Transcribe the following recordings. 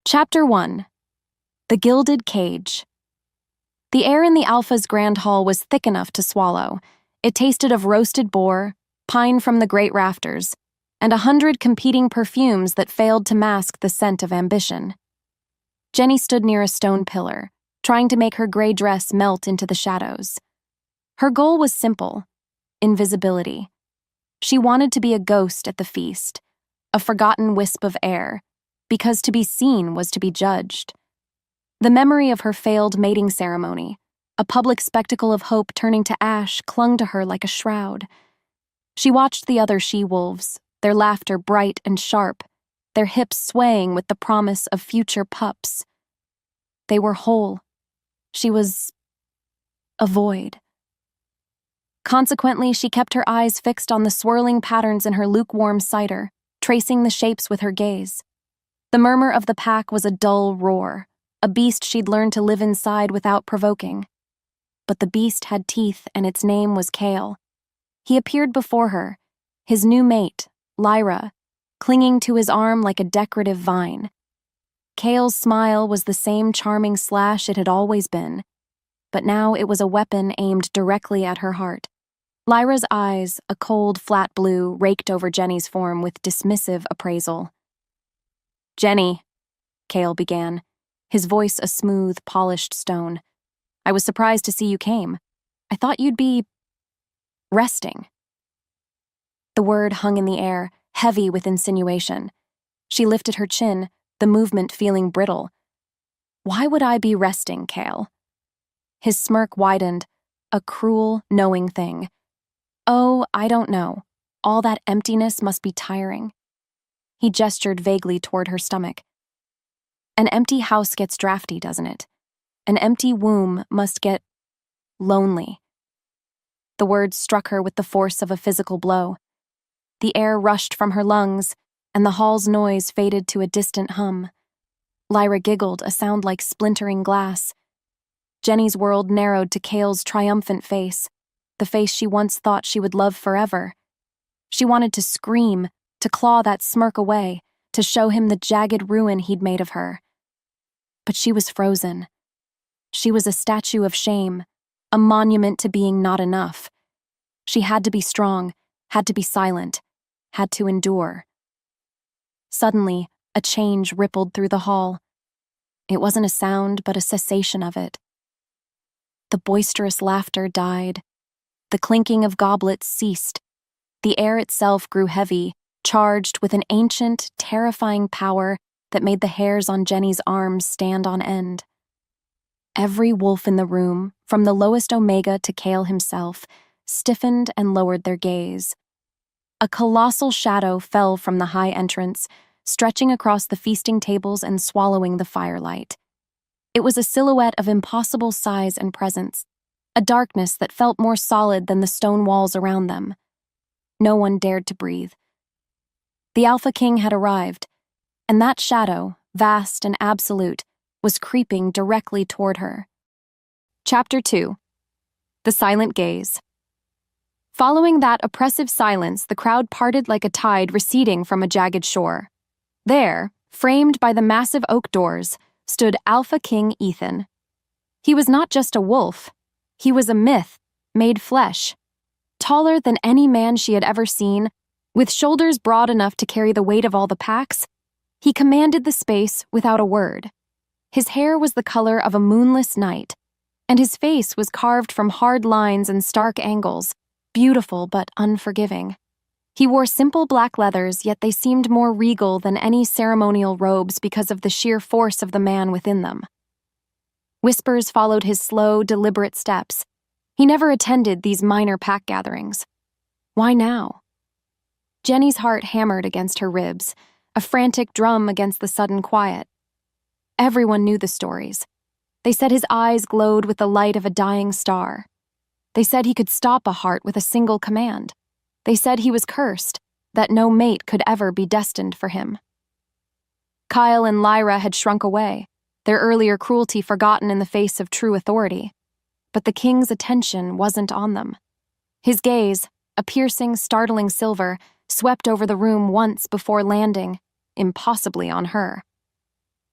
Chapter 1. The Gilded Cage. The air in the Alpha's grand hall was thick enough to swallow. It tasted of roasted boar, pine from the great rafters, and 100 competing perfumes that failed to mask the scent of ambition. Jenny stood near a stone pillar, trying to make her gray dress melt into the shadows. Her goal was simple: invisibility. She wanted to be a ghost at the feast, a forgotten wisp of air, because to be seen was to be judged. The memory of her failed mating ceremony, a public spectacle of hope turning to ash, clung to her like a shroud. She watched the other she-wolves, their laughter bright and sharp, their hips swaying with the promise of future pups. They were whole. She was a void. Consequently, she kept her eyes fixed on the swirling patterns in her lukewarm cider, tracing the shapes with her gaze. The murmur of the pack was a dull roar, a beast she'd learned to live inside without provoking. But the beast had teeth, and its name was Kale. He appeared before her, his new mate, Lyra, clinging to his arm like a decorative vine. Kale's smile was the same charming slash it had always been, but now it was a weapon aimed directly at her heart. Lyra's eyes, a cold, flat blue, raked over Jenny's form with dismissive appraisal. "Jenny," Kale began, his voice a smooth, polished stone. "I was surprised to see you came. I thought you'd be resting." The word hung in the air, heavy with insinuation. She lifted her chin, the movement feeling brittle. "Why would I be resting, Kale?" His smirk widened, a cruel, knowing thing. "Oh, I don't know. All that emptiness must be tiring." He gestured vaguely toward her stomach. "An empty house gets drafty, doesn't it? An empty womb must get lonely." The words struck her with the force of a physical blow. The air rushed from her lungs, and the hall's noise faded to a distant hum. Lyra giggled, a sound like splintering glass. Jenny's world narrowed to Kale's triumphant face, the face she once thought she would love forever. She wanted to scream, to claw that smirk away, to show him the jagged ruin he'd made of her. But she was frozen. She was a statue of shame, a monument to being not enough. She had to be strong, had to be silent, had to endure. Suddenly, a change rippled through the hall. It wasn't a sound, but a cessation of it. The boisterous laughter died. The clinking of goblets ceased. The air itself grew heavy, charged with an ancient, terrifying power that made the hairs on Jenny's arms stand on end. Every wolf in the room, from the lowest Omega to Kale himself, stiffened and lowered their gaze. A colossal shadow fell from the high entrance, stretching across the feasting tables and swallowing the firelight. It was a silhouette of impossible size and presence, a darkness that felt more solid than the stone walls around them. No one dared to breathe. The Alpha King had arrived, and that shadow, vast and absolute, was creeping directly toward her. Chapter 2. The Silent Gaze. Following that oppressive silence, the crowd parted like a tide receding from a jagged shore. There, framed by the massive oak doors, stood Alpha King Ethan. He was not just a wolf. He was a myth, made flesh. Taller than any man she had ever seen, with shoulders broad enough to carry the weight of all the packs, he commanded the space without a word. His hair was the color of a moonless night, and his face was carved from hard lines and stark angles, beautiful but unforgiving. He wore simple black leathers, yet they seemed more regal than any ceremonial robes because of the sheer force of the man within them. Whispers followed his slow, deliberate steps. He never attended these minor pack gatherings. Why now? Jenny's heart hammered against her ribs, a frantic drum against the sudden quiet. Everyone knew the stories. They said his eyes glowed with the light of a dying star. They said he could stop a heart with a single command. They said he was cursed, that no mate could ever be destined for him. Kyle and Lyra had shrunk away, their earlier cruelty forgotten in the face of true authority. But the king's attention wasn't on them. His gaze, a piercing, startling silver, swept over the room once before landing, impossibly on her.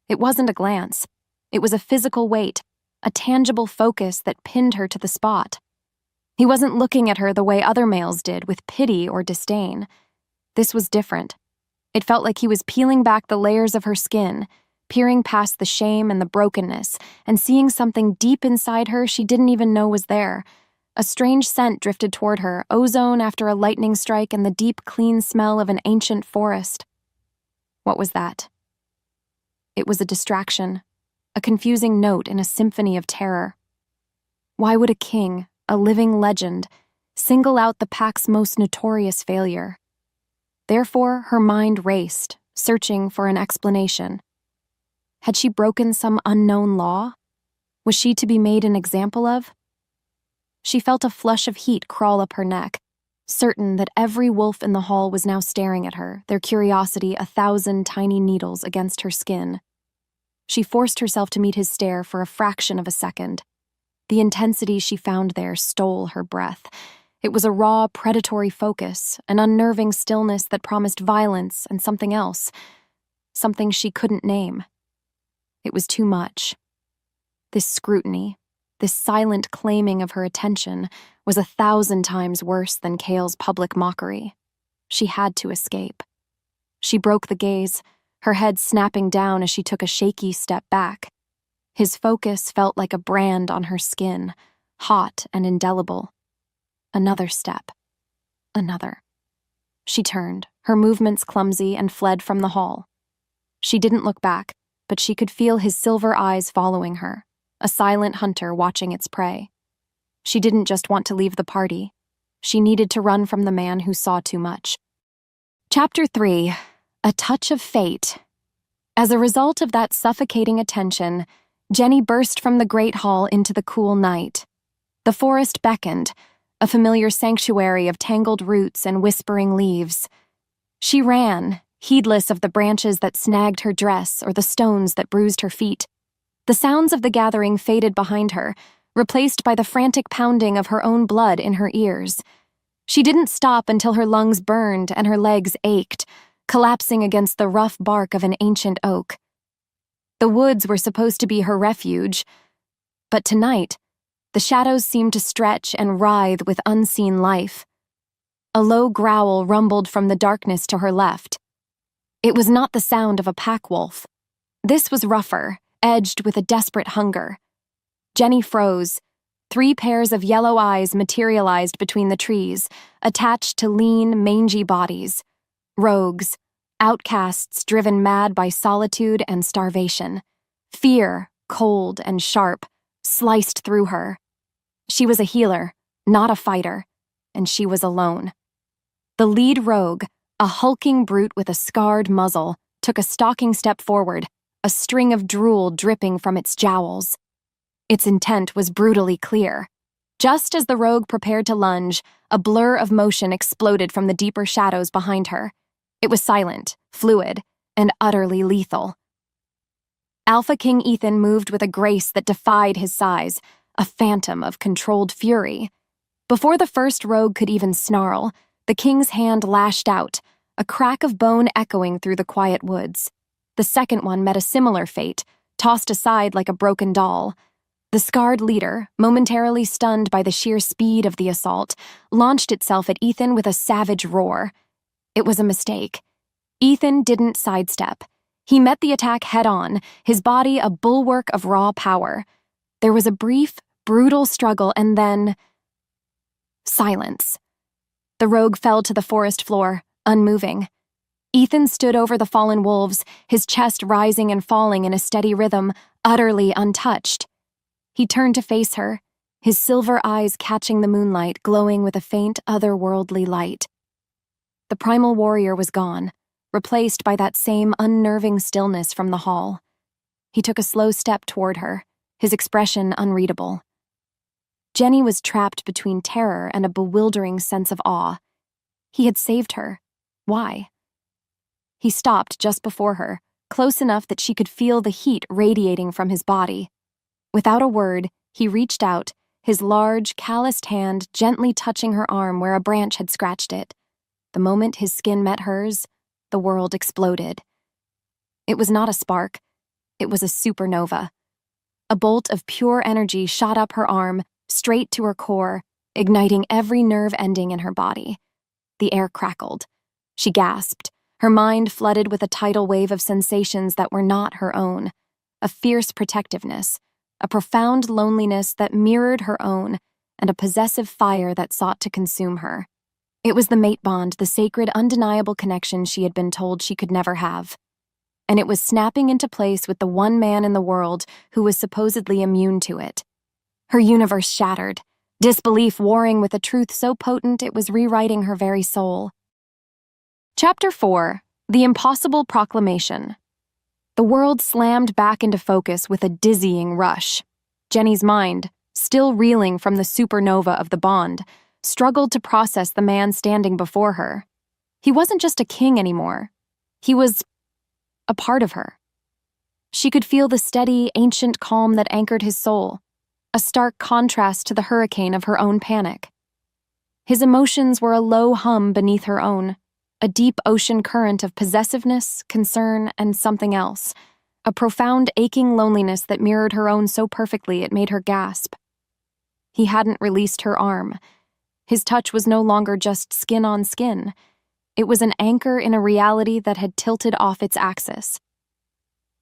It wasn't a glance. It was a physical weight, a tangible focus that pinned her to the spot. He wasn't looking at her the way other males did, with pity or disdain. This was different. It felt like he was peeling back the layers of her skin, peering past the shame and the brokenness, and seeing something deep inside her she didn't even know was there. A strange scent drifted toward her, ozone after a lightning strike and the deep, clean smell of an ancient forest. What was that? It was a distraction, a confusing note in a symphony of terror. Why would a king, a living legend, single out the pack's most notorious failure? Therefore, her mind raced, searching for an explanation. Had she broken some unknown law? Was she to be made an example of? She felt a flush of heat crawl up her neck, certain that every wolf in the hall was now staring at her, their curiosity 1,000 tiny needles against her skin. She forced herself to meet his stare for a fraction of a second. The intensity she found there stole her breath. It was a raw, predatory focus, an unnerving stillness that promised violence and something else, something she couldn't name. It was too much. This scrutiny, this silent claiming of her attention, was 1,000 times worse than Kale's public mockery. She had to escape. She broke the gaze, her head snapping down as she took a shaky step back. His focus felt like a brand on her skin, hot and indelible. Another step. Another. She turned, her movements clumsy, and fled from the hall. She didn't look back, but she could feel his silver eyes following her, a silent hunter watching its prey. She didn't just want to leave the party. She needed to run from the man who saw too much. Chapter 3. A Touch of Fate. As a result of that suffocating attention, Jenny burst from the great hall into the cool night. The forest beckoned, a familiar sanctuary of tangled roots and whispering leaves. She ran, heedless of the branches that snagged her dress or the stones that bruised her feet. The sounds of the gathering faded behind her, replaced by the frantic pounding of her own blood in her ears. She didn't stop until her lungs burned and her legs ached, collapsing against the rough bark of an ancient oak. The woods were supposed to be her refuge, but tonight, the shadows seemed to stretch and writhe with unseen life. A low growl rumbled from the darkness to her left. It was not the sound of a pack wolf. This was rougher, edged with a desperate hunger. Jenny froze. 3 pairs of yellow eyes materialized between the trees, attached to lean, mangy bodies. Rogues, outcasts driven mad by solitude and starvation. Fear, cold and sharp, sliced through her. She was a healer, not a fighter, and she was alone. The lead rogue, a hulking brute with a scarred muzzle, took a stalking step forward, a string of drool dripping from its jowls. Its intent was brutally clear. Just as the rogue prepared to lunge, a blur of motion exploded from the deeper shadows behind her. It was silent, fluid, and utterly lethal. Alpha King Ethan moved with a grace that defied his size, a phantom of controlled fury. Before the first rogue could even snarl, the king's hand lashed out, a crack of bone echoing through the quiet woods. The second one met a similar fate, tossed aside like a broken doll. The scarred leader, momentarily stunned by the sheer speed of the assault, launched itself at Ethan with a savage roar. It was a mistake. Ethan didn't sidestep. He met the attack head-on, his body a bulwark of raw power. There was a brief, brutal struggle and then... silence. The rogue fell to the forest floor, unmoving. Ethan stood over the fallen wolves, his chest rising and falling in a steady rhythm, utterly untouched. He turned to face her, his silver eyes catching the moonlight, glowing with a faint, otherworldly light. The primal warrior was gone, replaced by that same unnerving stillness from the hall. He took a slow step toward her, his expression unreadable. Jenny was trapped between terror and a bewildering sense of awe. He had saved her. Why? He stopped just before her, close enough that she could feel the heat radiating from his body. Without a word, he reached out, his large, calloused hand gently touching her arm where a branch had scratched it. The moment his skin met hers, the world exploded. It was not a spark. It was a supernova. A bolt of pure energy shot up her arm, straight to her core, igniting every nerve ending in her body. The air crackled. She gasped, her mind flooded with a tidal wave of sensations that were not her own. A fierce protectiveness, a profound loneliness that mirrored her own, and a possessive fire that sought to consume her. It was the mate bond, the sacred, undeniable connection she had been told she could never have. And it was snapping into place with the one man in the world who was supposedly immune to it. Her universe shattered, disbelief warring with a truth so potent it was rewriting her very soul. Chapter 4: The Impossible Proclamation. The world slammed back into focus with a dizzying rush. Jenny's mind, still reeling from the supernova of the bond, struggled to process the man standing before her. He wasn't just a king anymore. He was a part of her. She could feel the steady, ancient calm that anchored his soul, a stark contrast to the hurricane of her own panic. His emotions were a low hum beneath her own, a deep ocean current of possessiveness, concern, and something else, a profound aching loneliness that mirrored her own so perfectly it made her gasp. He hadn't released her arm. His touch was no longer just skin on skin. It was an anchor in a reality that had tilted off its axis.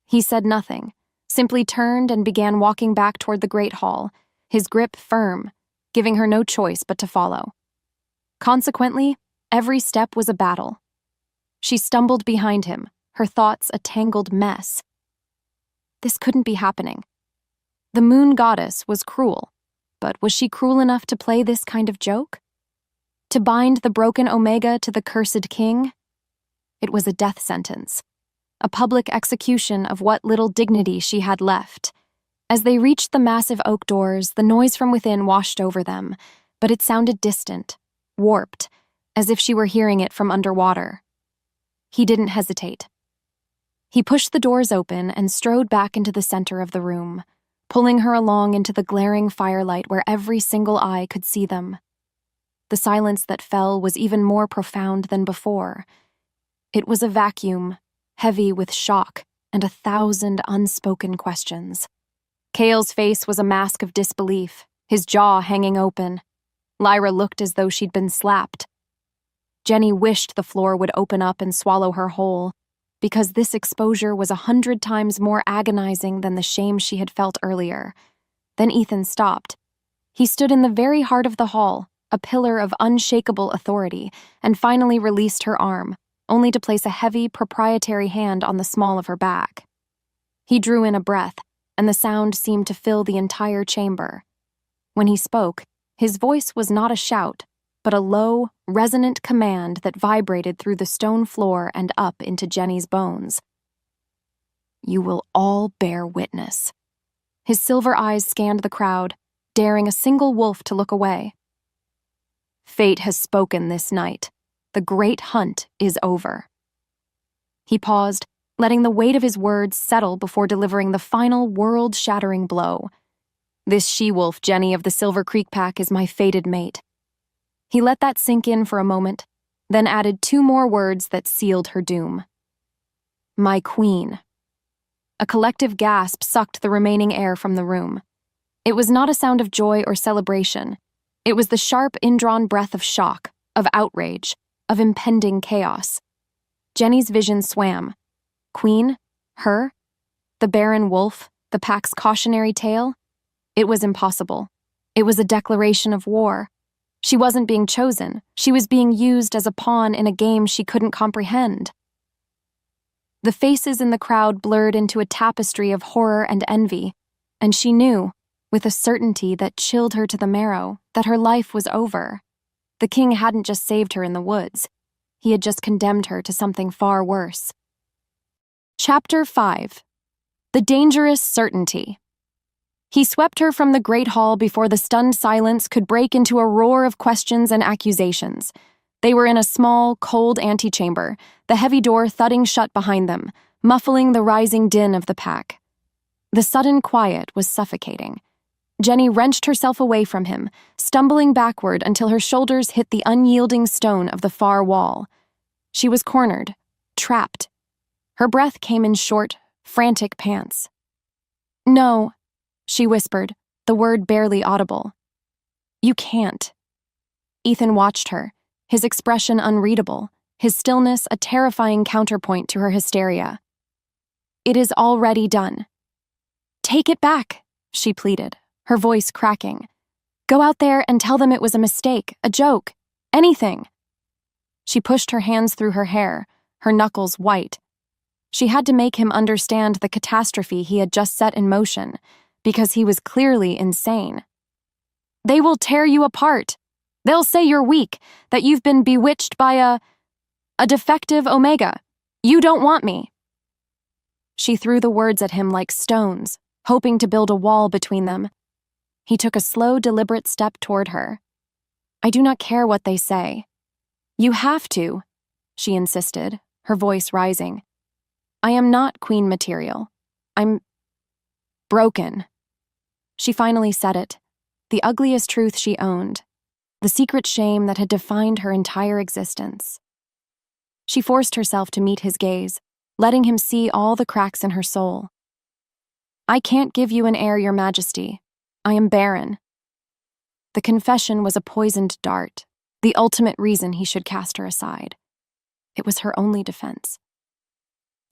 He said nothing, simply turned and began walking back toward the great hall, his grip firm, giving her no choice but to follow. Consequently, every step was a battle. She stumbled behind him, her thoughts a tangled mess. This couldn't be happening. The moon goddess was cruel, but was she cruel enough to play this kind of joke? To bind the broken Omega to the cursed king? It was a death sentence, a public execution of what little dignity she had left. As they reached the massive oak doors, the noise from within washed over them, but it sounded distant, warped, as if she were hearing it from underwater. He didn't hesitate. He pushed the doors open and strode back into the center of the room, pulling her along into the glaring firelight where every single eye could see them. The silence that fell was even more profound than before. It was a vacuum, heavy with shock and 1,000 unspoken questions. Cale's face was a mask of disbelief, his jaw hanging open. Lyra looked as though she'd been slapped. Jenny wished the floor would open up and swallow her whole, because this exposure was 100 times more agonizing than the shame she had felt earlier. Then Ethan stopped. He stood in the very heart of the hall, a pillar of unshakable authority, and finally released her arm, only to place a heavy, proprietary hand on the small of her back. He drew in a breath, and the sound seemed to fill the entire chamber. When he spoke, his voice was not a shout, but a low, resonant command that vibrated through the stone floor and up into Jenny's bones. "You will all bear witness." His silver eyes scanned the crowd, daring a single wolf to look away. "Fate has spoken this night. The great hunt is over." He paused, letting the weight of his words settle before delivering the final world-shattering blow. "This she-wolf Jenny of the Silver Creek Pack is my fated mate." He let that sink in for a moment, then added 2 more words that sealed her doom. "My queen." A collective gasp sucked the remaining air from the room. It was not a sound of joy or celebration. It was the sharp, indrawn breath of shock, of outrage, of impending chaos. Jenny's vision swam. Queen? Her? The barren wolf? The pack's cautionary tale? It was impossible. It was a declaration of war. She wasn't being chosen. She was being used as a pawn in a game she couldn't comprehend. The faces in the crowd blurred into a tapestry of horror and envy, and she knew, with a certainty that chilled her to the marrow, that her life was over. The king hadn't just saved her in the woods. He had just condemned her to something far worse. Chapter 5: The Dangerous Certainty. He swept her from the great hall before the stunned silence could break into a roar of questions and accusations. They were in a small, cold antechamber, the heavy door thudding shut behind them, muffling the rising din of the pack. The sudden quiet was suffocating. Jenny wrenched herself away from him, stumbling backward until her shoulders hit the unyielding stone of the far wall. She was cornered, trapped. Her breath came in short, frantic pants. "No," she whispered, the word barely audible. "You can't." Ethan watched her, his expression unreadable, his stillness a terrifying counterpoint to her hysteria. "It is already done." "Take it back," she pleaded, her voice cracking. "Go out there and tell them it was a mistake, a joke, anything." She pushed her hands through her hair, her knuckles white. She had to make him understand the catastrophe he had just set in motion, because he was clearly insane. "They will tear you apart. They'll say you're weak, that you've been bewitched by a defective Omega. You don't want me." She threw the words at him like stones, hoping to build a wall between them. He took a slow, deliberate step toward her. "I do not care what they say." "You have to," she insisted, her voice rising. "I am not queen material. I'm broken." She finally said it, the ugliest truth she owned, the secret shame that had defined her entire existence. She forced herself to meet his gaze, letting him see all the cracks in her soul. "I can't give you an heir, Your Majesty. I am barren." The confession was a poisoned dart, the ultimate reason he should cast her aside. It was her only defense.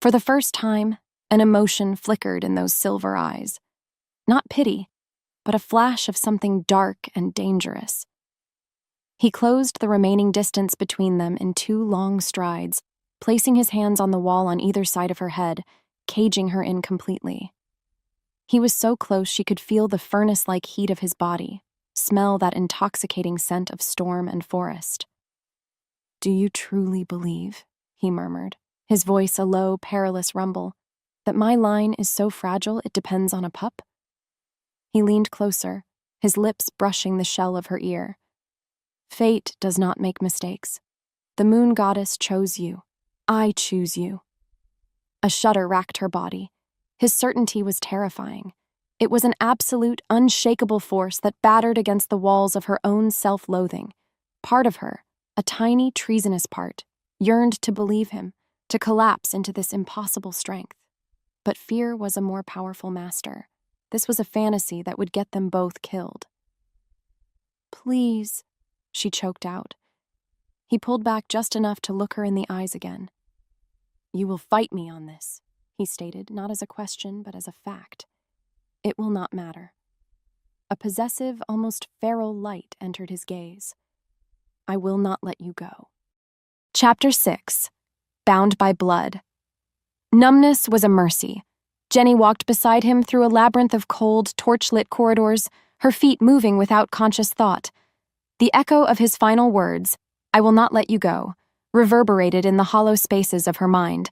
For the first time, an emotion flickered in those silver eyes. Not pity, but a flash of something dark and dangerous. He closed the remaining distance between them in 2 long strides, placing his hands on the wall on either side of her head, caging her in completely. He was so close she could feel the furnace-like heat of his body, smell that intoxicating scent of storm and forest. "Do you truly believe," he murmured, his voice a low, perilous rumble, "that my line is so fragile it depends on a pup?" He leaned closer, his lips brushing the shell of her ear. "Fate does not make mistakes. The moon goddess chose you. I choose you." A shudder racked her body. His certainty was terrifying. It was an absolute, unshakable force that battered against the walls of her own self-loathing. Part of her, a tiny, treasonous part, yearned to believe him, to collapse into this impossible strength. But fear was a more powerful master. This was a fantasy that would get them both killed. "Please," she choked out. He pulled back just enough to look her in the eyes again. "You will fight me on this," he stated, not as a question, but as a fact. "It will not matter." A possessive, almost feral light entered his gaze. "I will not let you go." Chapter 6. Bound by Blood. Numbness was a mercy. Jenny walked beside him through a labyrinth of cold, torch-lit corridors, her feet moving without conscious thought. The echo of his final words, "I will not let you go," reverberated in the hollow spaces of her mind.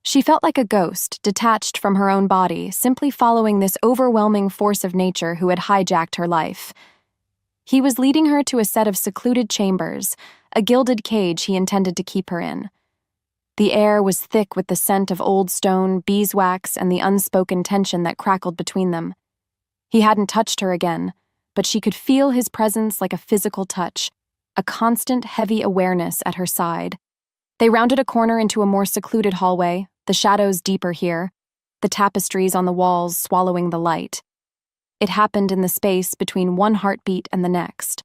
She felt like a ghost, detached from her own body, simply following this overwhelming force of nature who had hijacked her life. He was leading her to a set of secluded chambers, a gilded cage he intended to keep her in. The air was thick with the scent of old stone, beeswax, and the unspoken tension that crackled between them. He hadn't touched her again, but she could feel his presence like a physical touch, a constant, heavy awareness at her side. They rounded a corner into a more secluded hallway, the shadows deeper here, the tapestries on the walls swallowing the light. It happened in the space between one heartbeat and the next.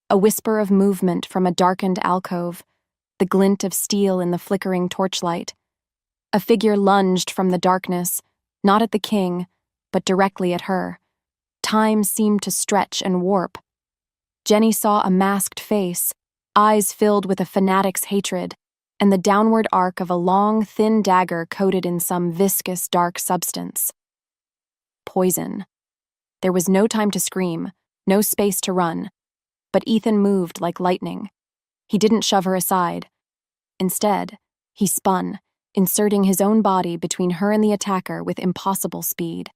A whisper of movement from a darkened alcove, the glint of steel in the flickering torchlight. A figure lunged from the darkness, not at the king, but directly at her. Time seemed to stretch and warp. Jenny saw a masked face, eyes filled with a fanatic's hatred, and the downward arc of a long, thin dagger coated in some viscous, dark substance. Poison. There was no time to scream, no space to run, but Ethan moved like lightning. He didn't shove her aside. Instead, he spun, inserting his own body between her and the attacker with impossible speed.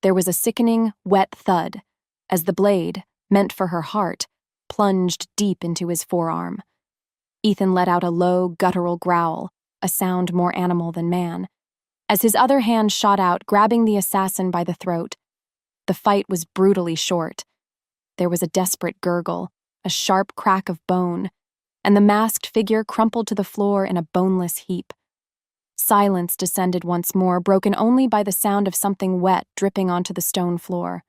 There was a sickening, wet thud, as the blade, meant for her heart, plunged deep into his forearm. Ethan let out a low, guttural growl, a sound more animal than man, as his other hand shot out, grabbing the assassin by the throat. The fight was brutally short. There was a desperate gurgle, a sharp crack of bone, and the masked figure crumpled to the floor in a boneless heap. Silence descended once more, broken only by the sound of something wet dripping onto the stone floor.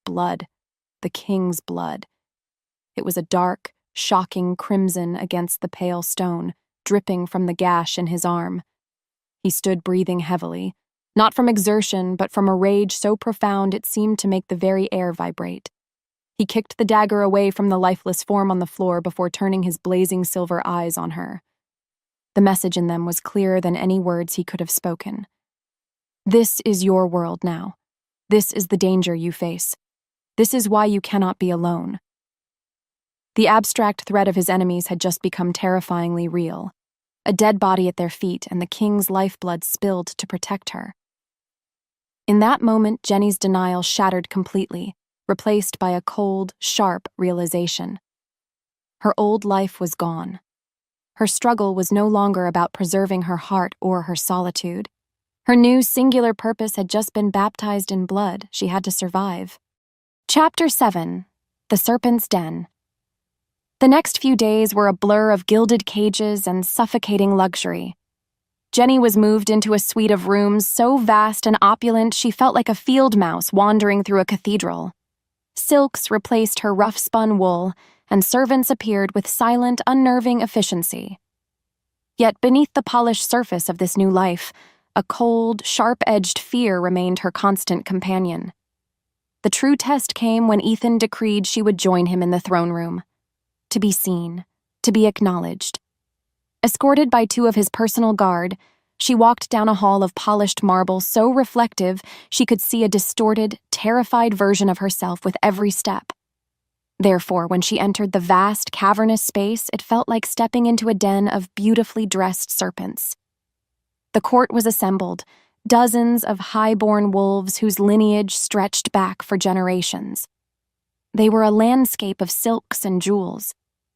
Blood. The king's blood. It was a dark, shocking crimson against the pale stone, dripping from the gash in his arm. He stood breathing heavily, not from exertion, but from a rage so profound it seemed to make the very air vibrate. He kicked the dagger away from the lifeless form on the floor before turning his blazing silver eyes on her. The message in them was clearer than any words he could have spoken. This is your world now. This is the danger you face. This is why you cannot be alone. The abstract threat of his enemies had just become terrifyingly real. A dead body at their feet and the king's lifeblood spilled to protect her. In that moment, Jenny's denial shattered completely, replaced by a cold, sharp realization. Her old life was gone. Her struggle was no longer about preserving her heart or her solitude. Her new singular purpose had just been baptized in blood she had to survive. Chapter 7. The Serpent's Den. The next few days were a blur of gilded cages and suffocating luxury. Jenny was moved into a suite of rooms so vast and opulent she felt like a field mouse wandering through a cathedral. Silks replaced her rough-spun wool, and servants appeared with silent, unnerving efficiency. Yet beneath the polished surface of this new life, a cold, sharp-edged fear remained her constant companion. The true test came when Ethan decreed she would join him in the throne room. To be seen, to be acknowledged. Escorted by 2 of his personal guard, she walked down a hall of polished marble so reflective she could see a distorted, terrified version of herself with every step. Therefore, when she entered the vast, cavernous space, it felt like stepping into a den of beautifully dressed serpents. The court was assembled, dozens of high-born wolves whose lineage stretched back for generations. They were a landscape of silks and jewels,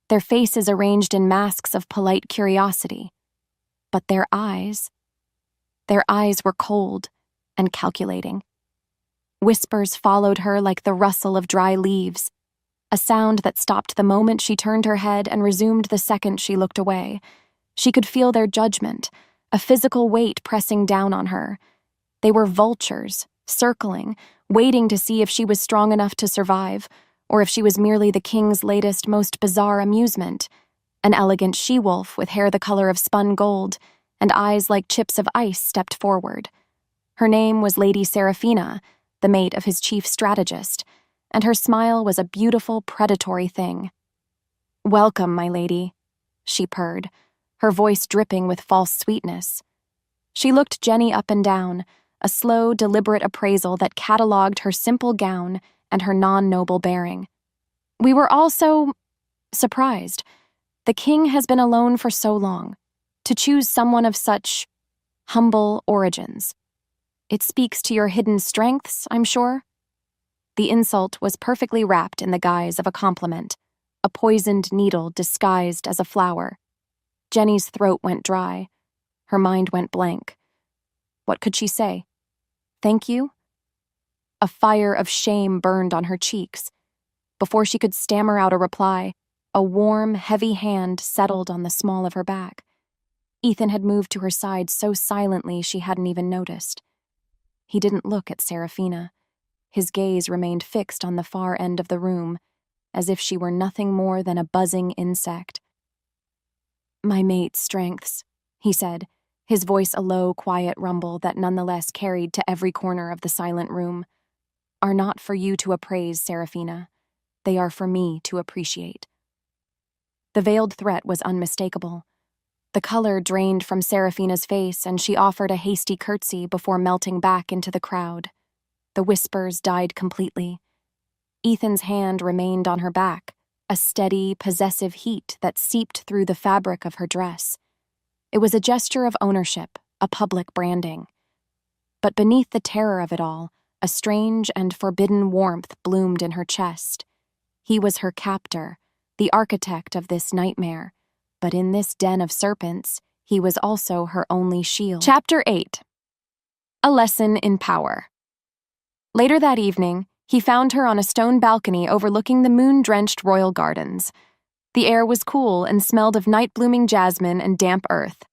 their faces arranged in masks of polite curiosity. But their eyes were cold and calculating. Whispers followed her like the rustle of dry leaves, a sound that stopped the moment she turned her head and resumed the second she looked away. She could feel their judgment, a physical weight pressing down on her. They were vultures, circling, waiting to see if she was strong enough to survive, or if she was merely the king's latest, most bizarre amusement. An elegant she-wolf with hair the color of spun gold and eyes like chips of ice stepped forward. Her name was Lady Seraphina, the mate of his chief strategist, and her smile was a beautiful, predatory thing. "Welcome, my lady," she purred, her voice dripping with false sweetness. She looked Jenny up and down, a slow, deliberate appraisal that catalogued her simple gown and her non-noble bearing. "We were all so surprised. The king has been alone for so long. To choose someone of such humble origins. It speaks to your hidden strengths, I'm sure." The insult was perfectly wrapped in the guise of a compliment, a poisoned needle disguised as a flower. Jenny's throat went dry. Her mind went blank. What could she say? Thank you? A fire of shame burned on her cheeks. Before she could stammer out a reply, a warm, heavy hand settled on the small of her back. Ethan had moved to her side so silently she hadn't even noticed. He didn't look at Seraphina. His gaze remained fixed on the far end of the room, as if she were nothing more than a buzzing insect. "My mate's strengths," he said, his voice a low, quiet rumble that nonetheless carried to every corner of the silent room, "are not for you to appraise, Seraphina. They are for me to appreciate." The veiled threat was unmistakable. The color drained from Seraphina's face, and she offered a hasty curtsy before melting back into the crowd. The whispers died completely. Ethan's hand remained on her back, a steady, possessive heat that seeped through the fabric of her dress. It was a gesture of ownership, a public branding. But beneath the terror of it all, a strange and forbidden warmth bloomed in her chest. He was her captor, the architect of this nightmare, but in this den of serpents, he was also her only shield. Chapter 8. A Lesson in Power. Later that evening, he found her on a stone balcony overlooking the moon-drenched royal gardens. The air was cool and smelled of night-blooming jasmine and damp earth.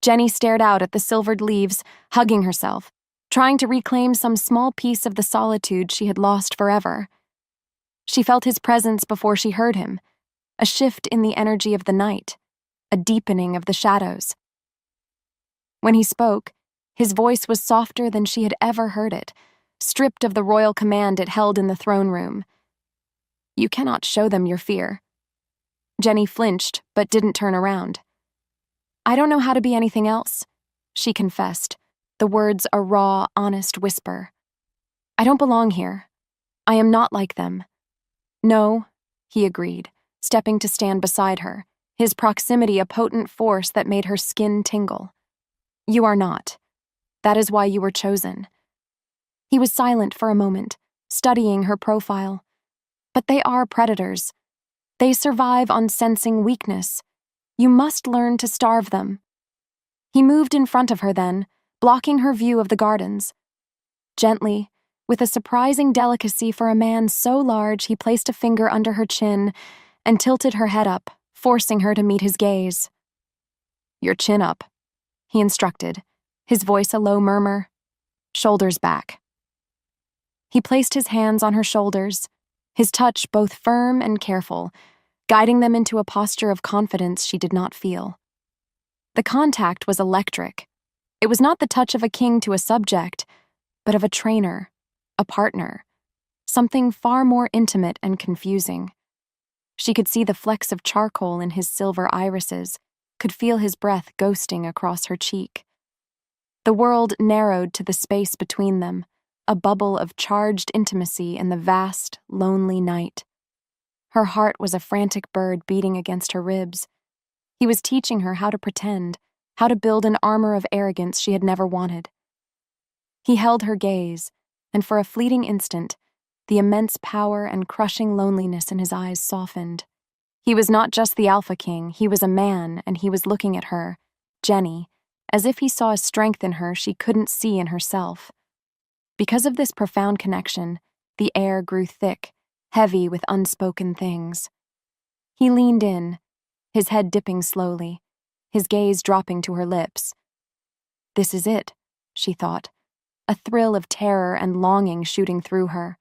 Jenny stared out at the silvered leaves, hugging herself, trying to reclaim some small piece of the solitude she had lost forever. She felt his presence before she heard him, a shift in the energy of the night, a deepening of the shadows. When he spoke, his voice was softer than she had ever heard it, stripped of the royal command it held in the throne room. "You cannot show them your fear." Jenny flinched, but didn't turn around. "I don't know how to be anything else," she confessed, the words a raw, honest whisper. "I don't belong here. I am not like them." "No," he agreed, stepping to stand beside her, his proximity a potent force that made her skin tingle. "You are not. That is why you were chosen." He was silent for a moment, studying her profile. "But they are predators. They survive on sensing weakness. You must learn to starve them." He moved in front of her then, blocking her view of the gardens. Gently, with a surprising delicacy for a man so large, he placed a finger under her chin and tilted her head up, forcing her to meet his gaze. "Your chin up," he instructed, his voice a low murmur. "Shoulders back." He placed his hands on her shoulders, his touch both firm and careful, guiding them into a posture of confidence she did not feel. The contact was electric. It was not the touch of a king to a subject, but of a trainer, a partner, something far more intimate and confusing. She could see the flecks of charcoal in his silver irises, could feel his breath ghosting across her cheek. The world narrowed to the space between them, a bubble of charged intimacy in the vast, lonely night. Her heart was a frantic bird beating against her ribs. He was teaching her how to pretend, how to build an armor of arrogance she had never wanted. He held her gaze, and for a fleeting instant, the immense power and crushing loneliness in his eyes softened. He was not just the Alpha King, he was a man, and he was looking at her, Jenny, as if he saw a strength in her she couldn't see in herself. Because of this profound connection, the air grew thick, heavy with unspoken things. He leaned in, his head dipping slowly, his gaze dropping to her lips. This is it, she thought, a thrill of terror and longing shooting through her,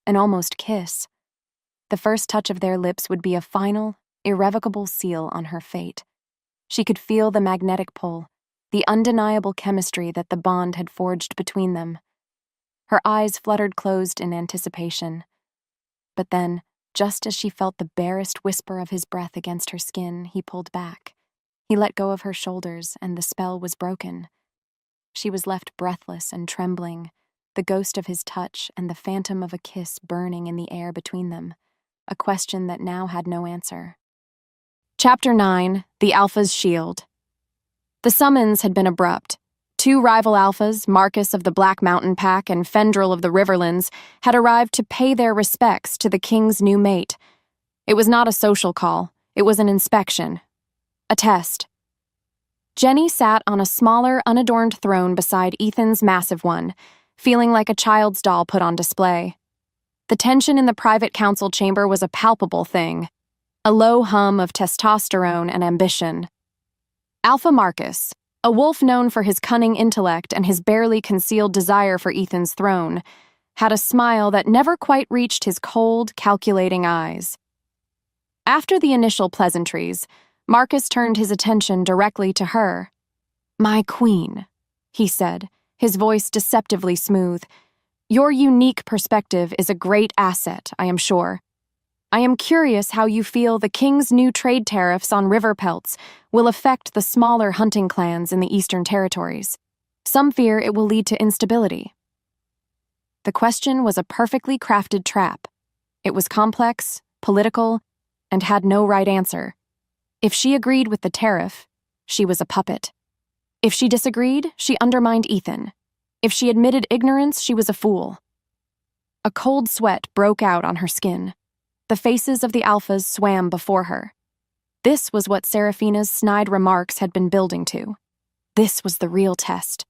an almost kiss. The first touch of their lips would be a final, irrevocable seal on her fate. She could feel the magnetic pull, the undeniable chemistry that the bond had forged between them. Her eyes fluttered closed in anticipation. But then, just as she felt the barest whisper of his breath against her skin, he pulled back. He let go of her shoulders, and the spell was broken. She was left breathless and trembling, the ghost of his touch and the phantom of a kiss burning in the air between them, a question that now had no answer. Chapter 9: The Alpha's Shield. The summons had been abrupt. Two rival alphas, Marcus of the Black Mountain Pack and Fendril of the Riverlands, had arrived to pay their respects to the king's new mate. It was not a social call. It was an inspection. A test. Jenny sat on a smaller, unadorned throne beside Ethan's massive one, feeling like a child's doll put on display. The tension in the private council chamber was a palpable thing, a low hum of testosterone and ambition. Alpha Marcus, a wolf known for his cunning intellect and his barely concealed desire for Ethan's throne, had a smile that never quite reached his cold, calculating eyes. After the initial pleasantries, Marcus turned his attention directly to her. "My queen," he said, his voice deceptively smooth. "Your unique perspective is a great asset, I am sure. I am curious how you feel the king's new trade tariffs on river pelts will affect the smaller hunting clans in the Eastern Territories. Some fear it will lead to instability." The question was a perfectly crafted trap. It was complex, political, and had no right answer. If she agreed with the tariff, she was a puppet. If she disagreed, she undermined Ethan. If she admitted ignorance, she was a fool. A cold sweat broke out on her skin. The faces of the alphas swam before her. This was what Seraphina's snide remarks had been building to. This was the real test.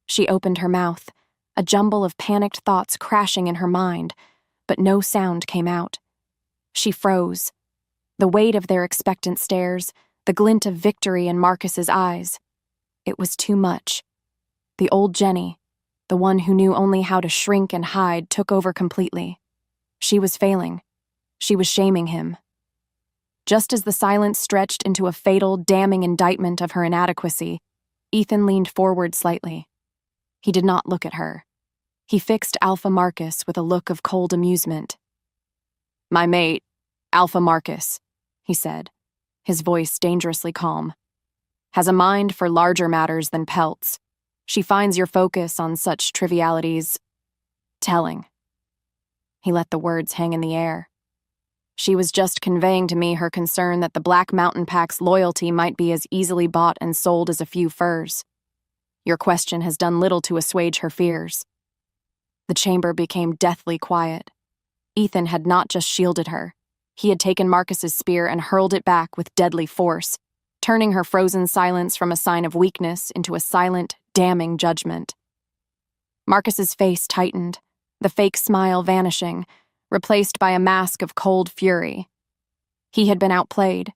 She opened her mouth, a jumble of panicked thoughts crashing in her mind, but no sound came out. She froze. The weight of their expectant stares, the glint of victory in Marcus's eyes. It was too much. The old Jenny, the one who knew only how to shrink and hide, took over completely. She was failing. She was shaming him. Just as the silence stretched into a fatal, damning indictment of her inadequacy, Ethan leaned forward slightly. He did not look at her. He fixed Alpha Marcus with a look of cold amusement. "My mate, Alpha Marcus," he said, his voice dangerously calm, "has a mind for larger matters than pelts. She finds your focus on such trivialities telling." He let the words hang in the air. "She was just conveying to me her concern that the Black Mountain Pack's loyalty might be as easily bought and sold as a few furs. Your question has done little to assuage her fears." The chamber became deathly quiet. Ethan had not just shielded her. He had taken Marcus's spear and hurled it back with deadly force, turning her frozen silence from a sign of weakness into a silent, damning judgment. Marcus's face tightened, the fake smile vanishing, replaced by a mask of cold fury. He had been outplayed.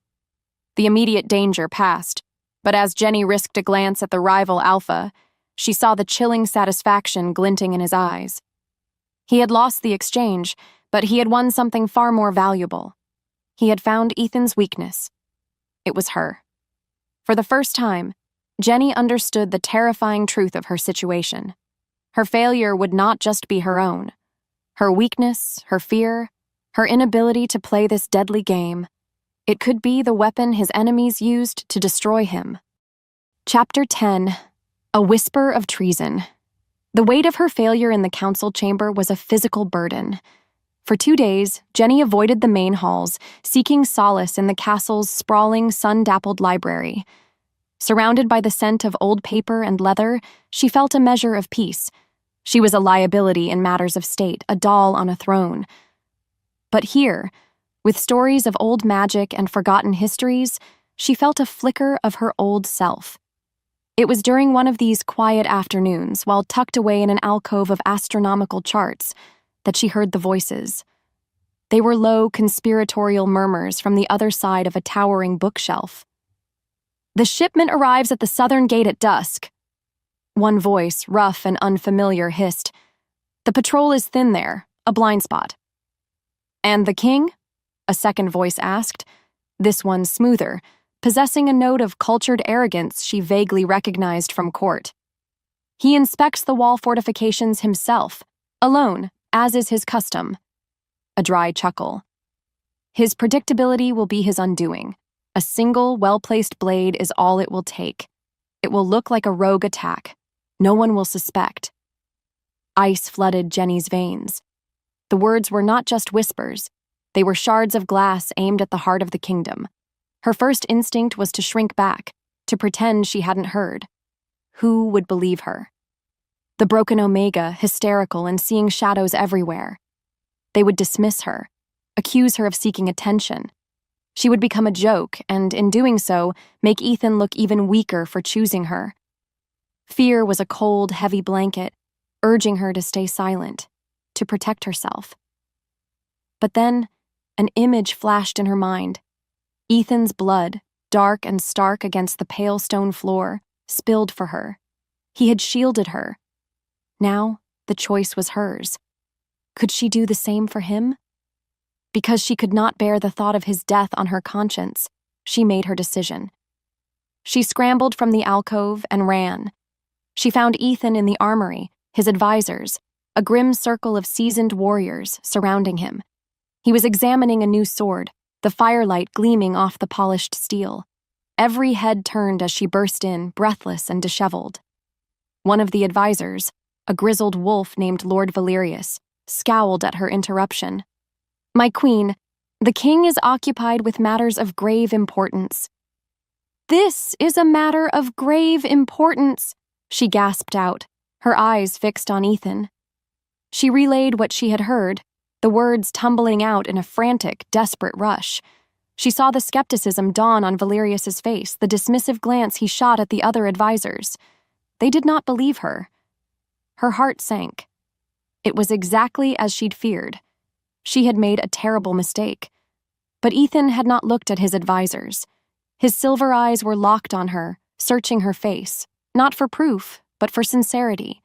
The immediate danger passed, but as Jenny risked a glance at the rival Alpha, she saw the chilling satisfaction glinting in his eyes. He had lost the exchange, but he had won something far more valuable. He had found Ethan's weakness. It was her. For the first time, Jenny understood the terrifying truth of her situation. Her failure would not just be her own. Her weakness, her fear, her inability to play this deadly game, it could be the weapon his enemies used to destroy him. Chapter 10. A Whisper of Treason. The weight of her failure in the council chamber was a physical burden. For 2 days, Jenny avoided the main halls, seeking solace in the castle's sprawling, sun-dappled library. Surrounded by the scent of old paper and leather, she felt a measure of peace. She was a liability in matters of state, a doll on a throne. But here, with stories of old magic and forgotten histories, she felt a flicker of her old self. It was during one of these quiet afternoons, while tucked away in an alcove of astronomical charts, that she heard the voices. They were low, conspiratorial murmurs from the other side of a towering bookshelf. "The shipment arrives at the southern gate at dusk." One voice, rough and unfamiliar, hissed. "The patrol is thin there, a blind spot." "And the king?" a second voice asked, this one smoother, possessing a note of cultured arrogance she vaguely recognized from court. "He inspects the wall fortifications himself, alone, as is his custom." A dry chuckle. "His predictability will be his undoing. A single, well-placed blade is all it will take. It will look like a rogue attack. No one will suspect." Ice flooded Jenny's veins. The words were not just whispers. They were shards of glass aimed at the heart of the kingdom. Her first instinct was to shrink back, to pretend she hadn't heard. Who would believe her? The broken Omega, hysterical and seeing shadows everywhere. They would dismiss her, accuse her of seeking attention. She would become a joke, and in doing so, make Ethan look even weaker for choosing her. Fear was a cold, heavy blanket, urging her to stay silent, to protect herself. But then, an image flashed in her mind. Ethan's blood, dark and stark against the pale stone floor, spilled for her. He had shielded her. Now, the choice was hers. Could she do the same for him? Because she could not bear the thought of his death on her conscience, she made her decision. She scrambled from the alcove and ran. She found Ethan in the armory, his advisors, a grim circle of seasoned warriors surrounding him. He was examining a new sword, the firelight gleaming off the polished steel. Every head turned as she burst in, breathless and disheveled. One of the advisors, a grizzled wolf named Lord Valerius, scowled at her interruption. "My queen, the king is occupied with matters of grave importance." "This is a matter of grave importance," she gasped out, her eyes fixed on Ethan. She relayed what she had heard, the words tumbling out in a frantic, desperate rush. She saw the skepticism dawn on Valerius's face, the dismissive glance he shot at the other advisors. They did not believe her. Her heart sank. It was exactly as she'd feared. She had made a terrible mistake. But Ethan had not looked at his advisors. His silver eyes were locked on her, searching her face, not for proof, but for sincerity.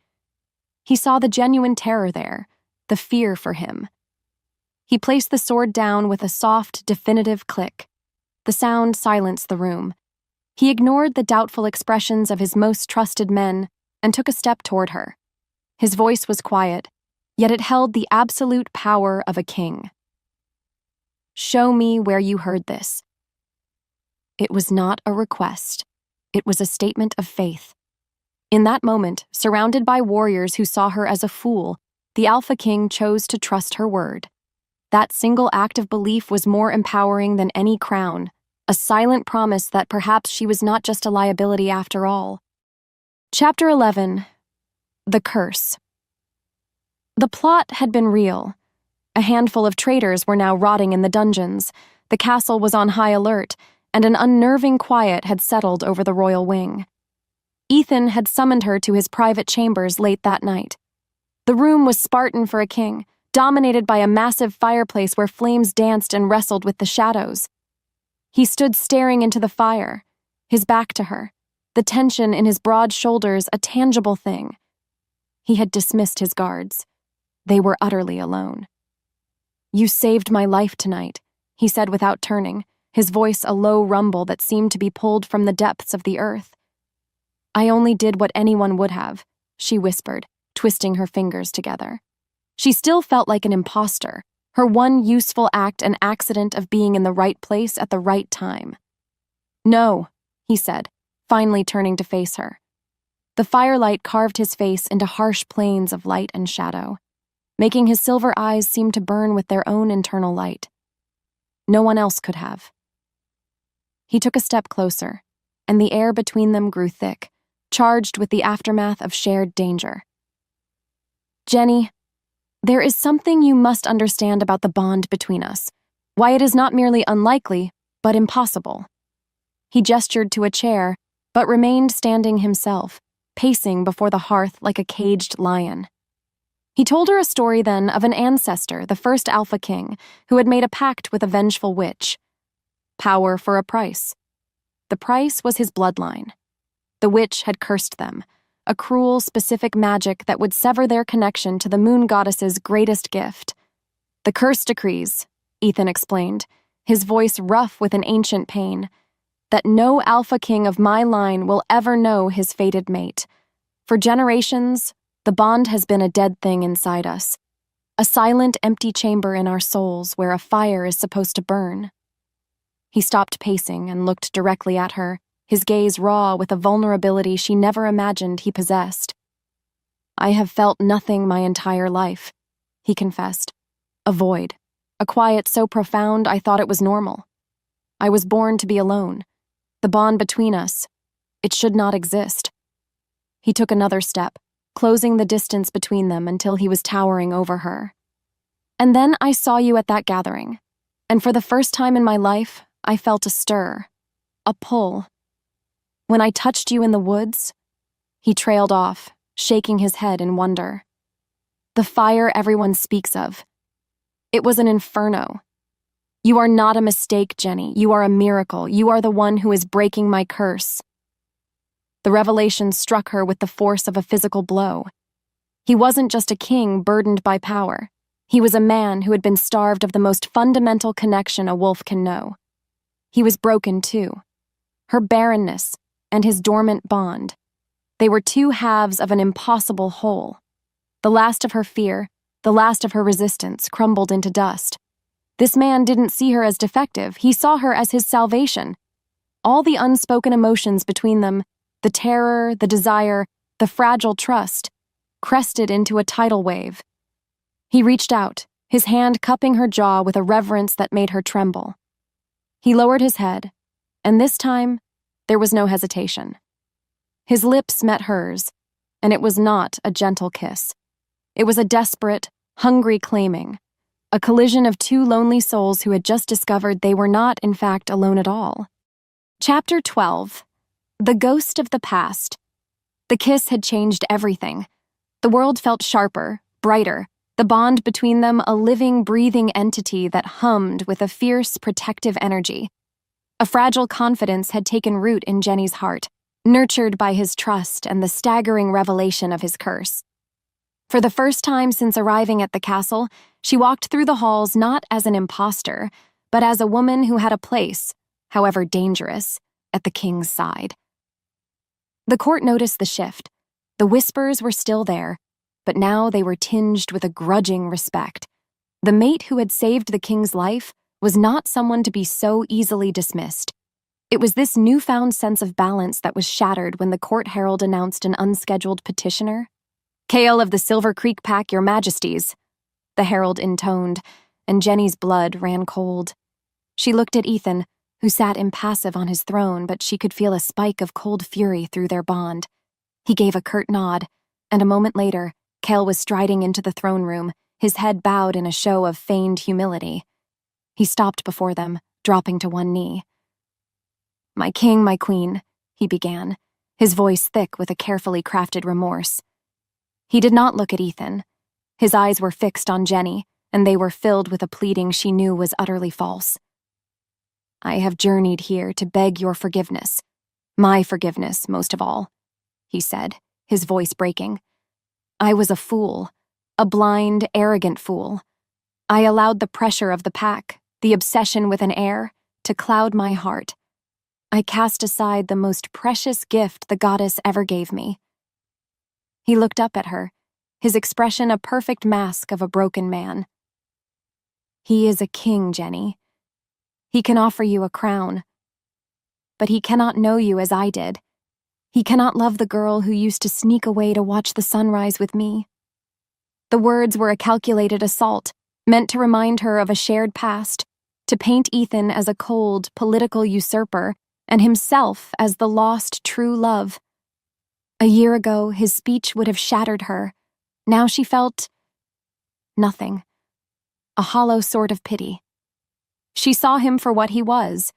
He saw the genuine terror there, the fear for him. He placed the sword down with a soft, definitive click. The sound silenced the room. He ignored the doubtful expressions of his most trusted men and took a step toward her. His voice was quiet, yet it held the absolute power of a king. "Show me where you heard this." It was not a request. It was a statement of faith. In that moment, surrounded by warriors who saw her as a fool, the Alpha King chose to trust her word. That single act of belief was more empowering than any crown, a silent promise that perhaps she was not just a liability after all. Chapter 11. The Curse. The plot had been real. A handful of traitors were now rotting in the dungeons, the castle was on high alert, and an unnerving quiet had settled over the royal wing. Ethan had summoned her to his private chambers late that night. The room was Spartan for a king, dominated by a massive fireplace where flames danced and wrestled with the shadows. He stood staring into the fire, his back to her, the tension in his broad shoulders a tangible thing. He had dismissed his guards. They were utterly alone. "You saved my life tonight," he said without turning, his voice a low rumble that seemed to be pulled from the depths of the earth. "I only did what anyone would have," she whispered, twisting her fingers together. She still felt like an imposter, her one useful act an accident of being in the right place at the right time. "No," he said, finally turning to face her. The firelight carved his face into harsh planes of light and shadow, making his silver eyes seem to burn with their own internal light. No one else could have. He took a step closer, and the air between them grew thick, charged with the aftermath of shared danger. "Jenny, there is something you must understand about the bond between us, why it is not merely unlikely, but impossible." He gestured to a chair, but remained standing himself, pacing before the hearth like a caged lion. He told her a story then of an ancestor, the first Alpha King, who had made a pact with a vengeful witch. Power for a price. The price was his bloodline. The witch had cursed them, a cruel, specific magic that would sever their connection to the moon goddess's greatest gift. "The curse decrees," Ethan explained, his voice rough with an ancient pain, "that no Alpha King of my line will ever know his fated mate. For generations, the bond has been a dead thing inside us, a silent, empty chamber in our souls where a fire is supposed to burn." He stopped pacing and looked directly at her, his gaze raw with a vulnerability she never imagined he possessed. "I have felt nothing my entire life," he confessed. "A void, a quiet so profound I thought it was normal. I was born to be alone. The bond between us, it should not exist." He took another step, closing the distance between them until he was towering over her. "And then I saw you at that gathering, and for the first time in my life, I felt a stir, a pull. When I touched you in the woods," he trailed off, shaking his head in wonder. "The fire everyone speaks of. It was an inferno. You are not a mistake, Jenny. You are a miracle. You are the one who is breaking my curse." The revelation struck her with the force of a physical blow. He wasn't just a king burdened by power. He was a man who had been starved of the most fundamental connection a wolf can know. He was broken, too. Her barrenness and his dormant bond. They were two halves of an impossible whole. The last of her fear, the last of her resistance, crumbled into dust. This man didn't see her as defective. He saw her as his salvation. All the unspoken emotions between them, the terror, the desire, the fragile trust, crested into a tidal wave. He reached out, his hand cupping her jaw with a reverence that made her tremble. He lowered his head, and this time, there was no hesitation. His lips met hers, and it was not a gentle kiss. It was a desperate, hungry claiming, a collision of two lonely souls who had just discovered they were not, in fact, alone at all. Chapter 12. The Ghost of the Past. The kiss had changed everything. The world felt sharper, brighter, the bond between them a living, breathing entity that hummed with a fierce, protective energy. A fragile confidence had taken root in Jenny's heart, nurtured by his trust and the staggering revelation of his curse. For the first time since arriving at the castle, she walked through the halls not as an imposter, but as a woman who had a place, however dangerous, at the king's side. The court noticed the shift. The whispers were still there, but now they were tinged with a grudging respect. The mate who had saved the king's life was not someone to be so easily dismissed. It was this newfound sense of balance that was shattered when the court herald announced an unscheduled petitioner. "Kale of the Silver Creek Pack, your majesties," the herald intoned, and Jenny's blood ran cold. She looked at Ethan, who sat impassive on his throne, but she could feel a spike of cold fury through their bond. He gave a curt nod, and a moment later, Kale was striding into the throne room, his head bowed in a show of feigned humility. He stopped before them, dropping to one knee. "My king, my queen," he began, his voice thick with a carefully crafted remorse. He did not look at Ethan. His eyes were fixed on Jenny, and they were filled with a pleading she knew was utterly false. "I have journeyed here to beg your forgiveness. My forgiveness, most of all," he said, his voice breaking. "I was a fool, a blind, arrogant fool. I allowed the pressure of the pack, the obsession with an heir, to cloud my heart. I cast aside the most precious gift the goddess ever gave me." He looked up at her, his expression a perfect mask of a broken man. "He is a king, Jenny. He can offer you a crown. But he cannot know you as I did. He cannot love the girl who used to sneak away to watch the sunrise with me." The words were a calculated assault, meant to remind her of a shared past, to paint Ethan as a cold, political usurper, and himself as the lost true love. A year ago, his speech would have shattered her. Now she felt nothing, a hollow sort of pity. She saw him for what he was,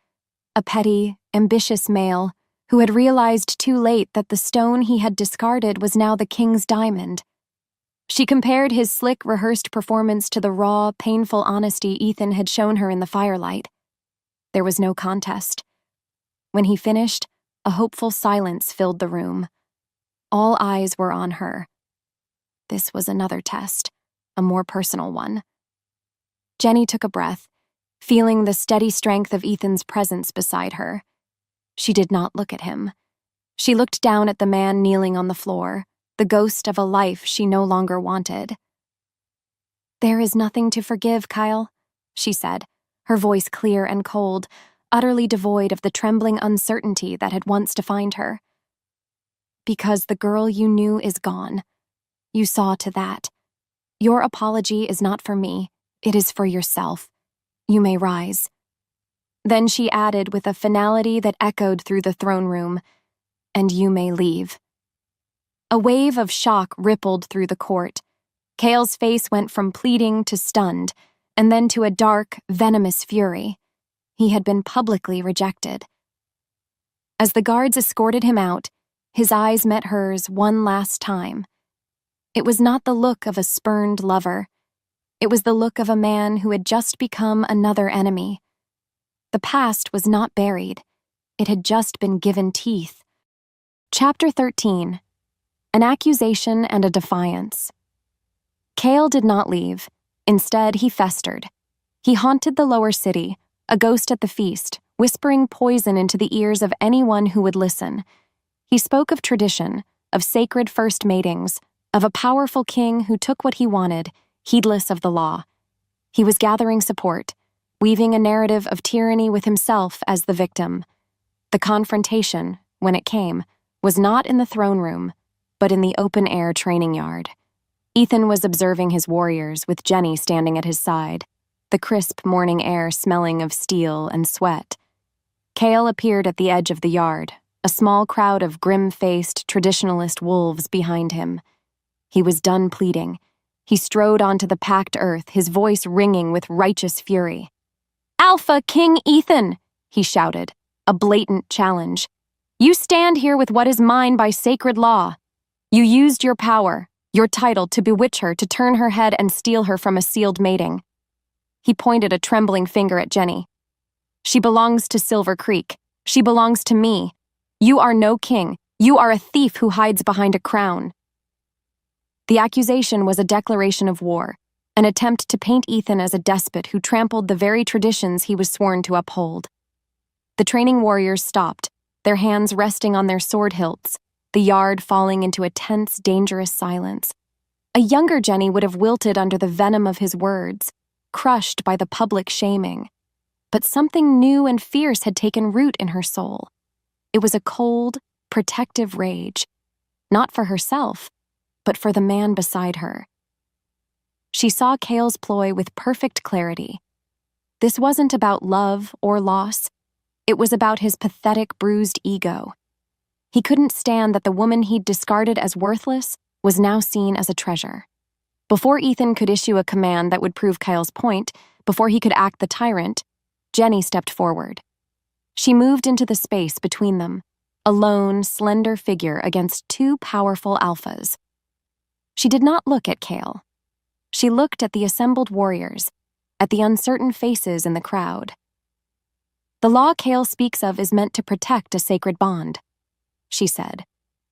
a petty, ambitious male who had realized too late that the stone he had discarded was now the king's diamond. She compared his slick, rehearsed performance to the raw, painful honesty Ethan had shown her in the firelight. There was no contest. When he finished, a hopeful silence filled the room. All eyes were on her. This was another test, a more personal one. Jenny took a breath, feeling the steady strength of Ethan's presence beside her. She did not look at him. She looked down at the man kneeling on the floor, the ghost of a life she no longer wanted. "There is nothing to forgive, Kyle," she said, her voice clear and cold, utterly devoid of the trembling uncertainty that had once defined her. "Because the girl you knew is gone. You saw to that. Your apology is not for me, it is for yourself. You may rise." Then she added with a finality that echoed through the throne room, "And you may leave." A wave of shock rippled through the court. Kale's face went from pleading to stunned, and then to a dark, venomous fury. He had been publicly rejected. As the guards escorted him out, his eyes met hers one last time. It was not the look of a spurned lover. It was the look of a man who had just become another enemy. The past was not buried. It had just been given teeth. Chapter 13. An accusation and a defiance. Kale did not leave. Instead, he festered. He haunted the lower city, a ghost at the feast, whispering poison into the ears of anyone who would listen. He spoke of tradition, of sacred first matings, of a powerful king who took what he wanted, heedless of the law. He was gathering support, weaving a narrative of tyranny with himself as the victim. The confrontation, when it came, was not in the throne room, but in the open-air training yard. Ethan was observing his warriors with Jenny standing at his side, the crisp morning air smelling of steel and sweat. Kale appeared at the edge of the yard, a small crowd of grim-faced traditionalist wolves behind him. He was done pleading. He strode onto the packed earth, his voice ringing with righteous fury. "Alpha King Ethan!" he shouted, a blatant challenge. "You stand here with what is mine by sacred law. You used your power, your title, to bewitch her, to turn her head and steal her from a sealed mating." He pointed a trembling finger at Jenny. "She belongs to Silver Creek. She belongs to me. You are no king. You are a thief who hides behind a crown. The accusation was a declaration of war, an attempt to paint Ethan as a despot who trampled the very traditions he was sworn to uphold. The training warriors stopped, their hands resting on their sword hilts, the yard falling into a tense, dangerous silence. A younger Jenny would have wilted under the venom of his words, crushed by the public shaming. But something new and fierce had taken root in her soul. It was a cold, protective rage, not for herself, but for the man beside her. She saw Cale's ploy with perfect clarity. This wasn't about love or loss. It was about his pathetic, bruised ego. He couldn't stand that the woman he'd discarded as worthless was now seen as a treasure. Before Ethan could issue a command that would prove Kyle's point, before he could act the tyrant, Jenny stepped forward. She moved into the space between them, a lone, slender figure against two powerful alphas. She did not look at Cale. She looked at the assembled warriors, at the uncertain faces in the crowd. The law Cale speaks of is meant to protect a sacred bond, she said,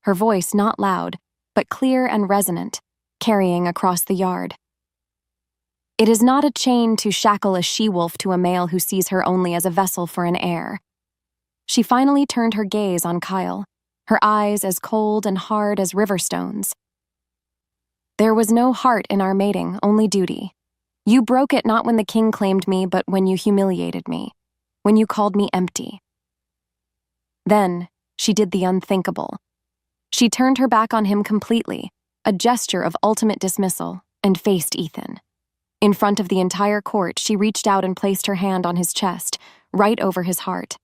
her voice not loud, but clear and resonant, carrying across the yard. It is not a chain to shackle a she-wolf to a male who sees her only as a vessel for an heir. She finally turned her gaze on Kyle, her eyes as cold and hard as river stones. There was no heart in our mating, only duty. You broke it not when the king claimed me, but when you humiliated me, when you called me empty. Then, she did the unthinkable. She turned her back on him completely, a gesture of ultimate dismissal, and faced Ethan. In front of the entire court, she reached out and placed her hand on his chest, right over his heart.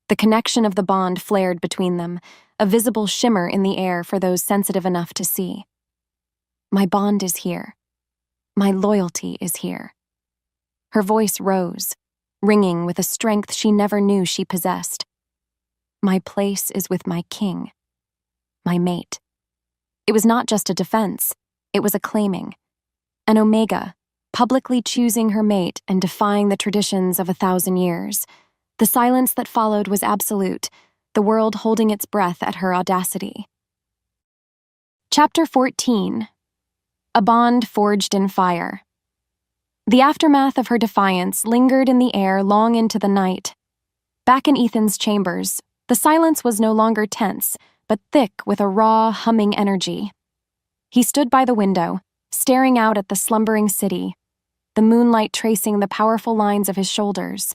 The connection of the bond flared between them, a visible shimmer in the air for those sensitive enough to see. My bond is here. My loyalty is here. Her voice rose, ringing with a strength she never knew she possessed. My place is with my king, my mate. It was not just a defense, it was a claiming. An Omega, publicly choosing her mate and defying the traditions of 1,000 years. The silence that followed was absolute, the world holding its breath at her audacity. Chapter 14. A Bond Forged in Fire. The aftermath of her defiance lingered in the air long into the night. Back in Ethan's chambers, the silence was no longer tense, but thick with a raw, humming energy. He stood by the window, staring out at the slumbering city, the moonlight tracing the powerful lines of his shoulders.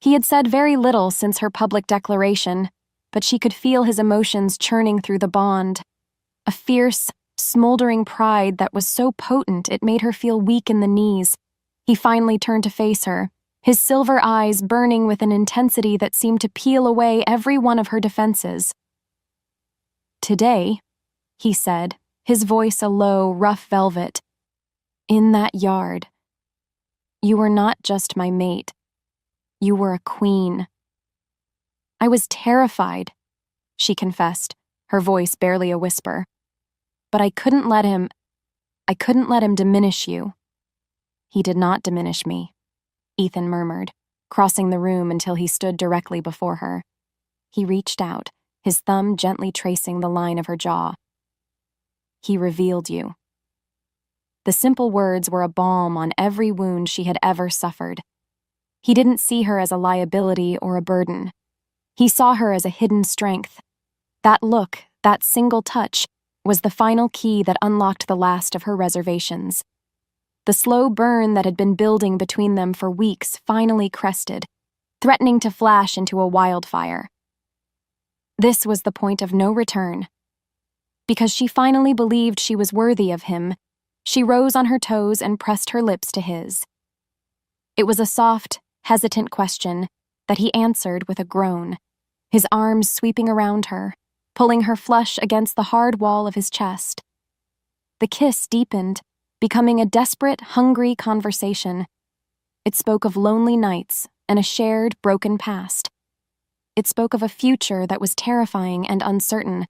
He had said very little since her public declaration, but she could feel his emotions churning through the bond. A fierce, smoldering pride that was so potent it made her feel weak in the knees. He finally turned to face her, his silver eyes burning with an intensity that seemed to peel away every one of her defenses. Today, he said, his voice a low, rough velvet, in that yard, you were not just my mate. You were a queen. I was terrified, she confessed, her voice barely a whisper. But I couldn't let him diminish you. He did not diminish me, Ethan murmured, crossing the room until he stood directly before her. He reached out, his thumb gently tracing the line of her jaw. He revealed you. The simple words were a balm on every wound she had ever suffered. He didn't see her as a liability or a burden. He saw her as a hidden strength. That look, that single touch, was the final key that unlocked the last of her reservations. The slow burn that had been building between them for weeks finally crested, threatening to flash into a wildfire. This was the point of no return. Because she finally believed she was worthy of him, she rose on her toes and pressed her lips to his. It was a soft, hesitant question that he answered with a groan, his arms sweeping around her, pulling her flush against the hard wall of his chest. The kiss deepened, becoming a desperate, hungry conversation. It spoke of lonely nights and a shared, broken past. It spoke of a future that was terrifying and uncertain,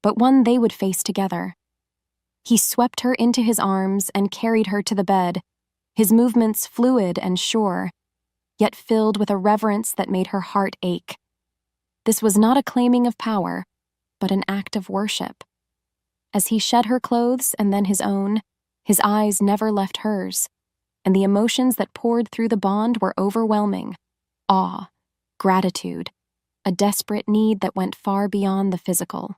but one they would face together. He swept her into his arms and carried her to the bed, his movements fluid and sure, yet filled with a reverence that made her heart ache. This was not a claiming of power, but an act of worship. As he shed her clothes and then his own, his eyes never left hers, and the emotions that poured through the bond were overwhelming. Awe, gratitude, a desperate need that went far beyond the physical.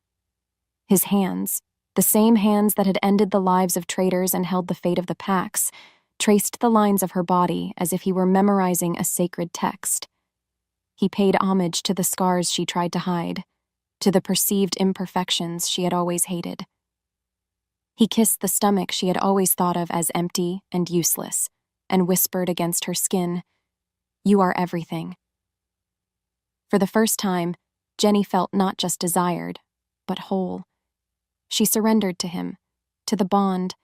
His hands, the same hands that had ended the lives of traitors and held the fate of the packs, traced the lines of her body as if he were memorizing a sacred text. He paid homage to the scars she tried to hide, to the perceived imperfections she had always hated. He kissed the stomach she had always thought of as empty and useless, and whispered against her skin, "You are everything." For the first time, Jenny felt not just desired, but whole. She surrendered to him, to the bond,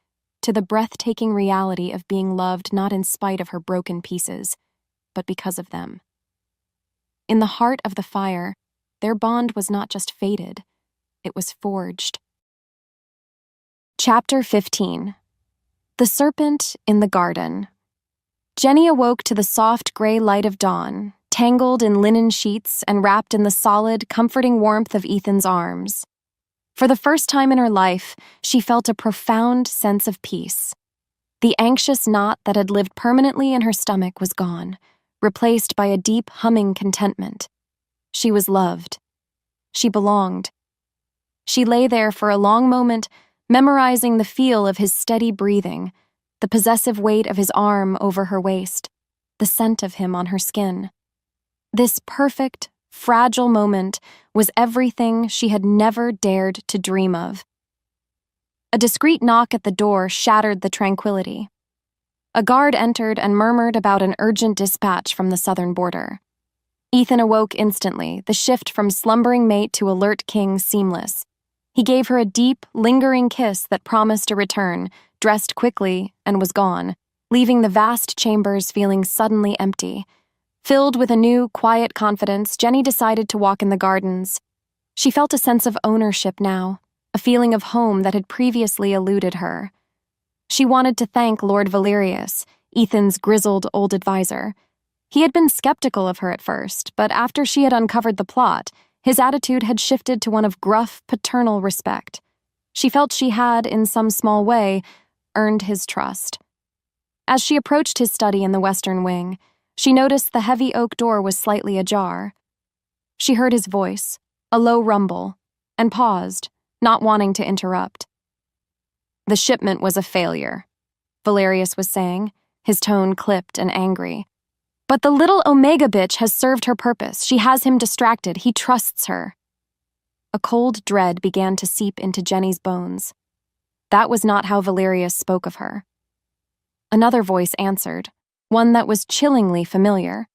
to the breathtaking reality of being loved not in spite of her broken pieces, but because of them. In the heart of the fire, their bond was not just fated, it was forged. Chapter 15. The Serpent in the Garden. Jenny awoke to the soft gray light of dawn, tangled in linen sheets and wrapped in the solid, comforting warmth of Ethan's arms. For the first time in her life, she felt a profound sense of peace. The anxious knot that had lived permanently in her stomach was gone, replaced by a deep, humming contentment. She was loved. She belonged. She lay there for a long moment, memorizing the feel of his steady breathing, the possessive weight of his arm over her waist, the scent of him on her skin. This perfect, fragile moment was everything she had never dared to dream of. A discreet knock at the door shattered the tranquility. A guard entered and murmured about an urgent dispatch from the southern border. Ethan awoke instantly, the shift from slumbering mate to alert king seamless. He gave her a deep, lingering kiss that promised a return, dressed quickly, and was gone, leaving the vast chambers feeling suddenly empty. Filled with a new, quiet confidence, Jenny decided to walk in the gardens. She felt a sense of ownership now, a feeling of home that had previously eluded her. She wanted to thank Lord Valerius, Ethan's grizzled old advisor. He had been skeptical of her at first, but after she had uncovered the plot, his attitude had shifted to one of gruff, paternal respect. She felt she had, in some small way, earned his trust. As she approached his study in the western wing, she noticed the heavy oak door was slightly ajar. She heard his voice, a low rumble, and paused, not wanting to interrupt. "The shipment was a failure," Valerius was saying, his tone clipped and angry. "But the little Omega bitch has served her purpose. She has him distracted. He trusts her." A cold dread began to seep into Jenny's bones. That was not how Valerius spoke of her. Another voice answered, one that was chillingly familiar,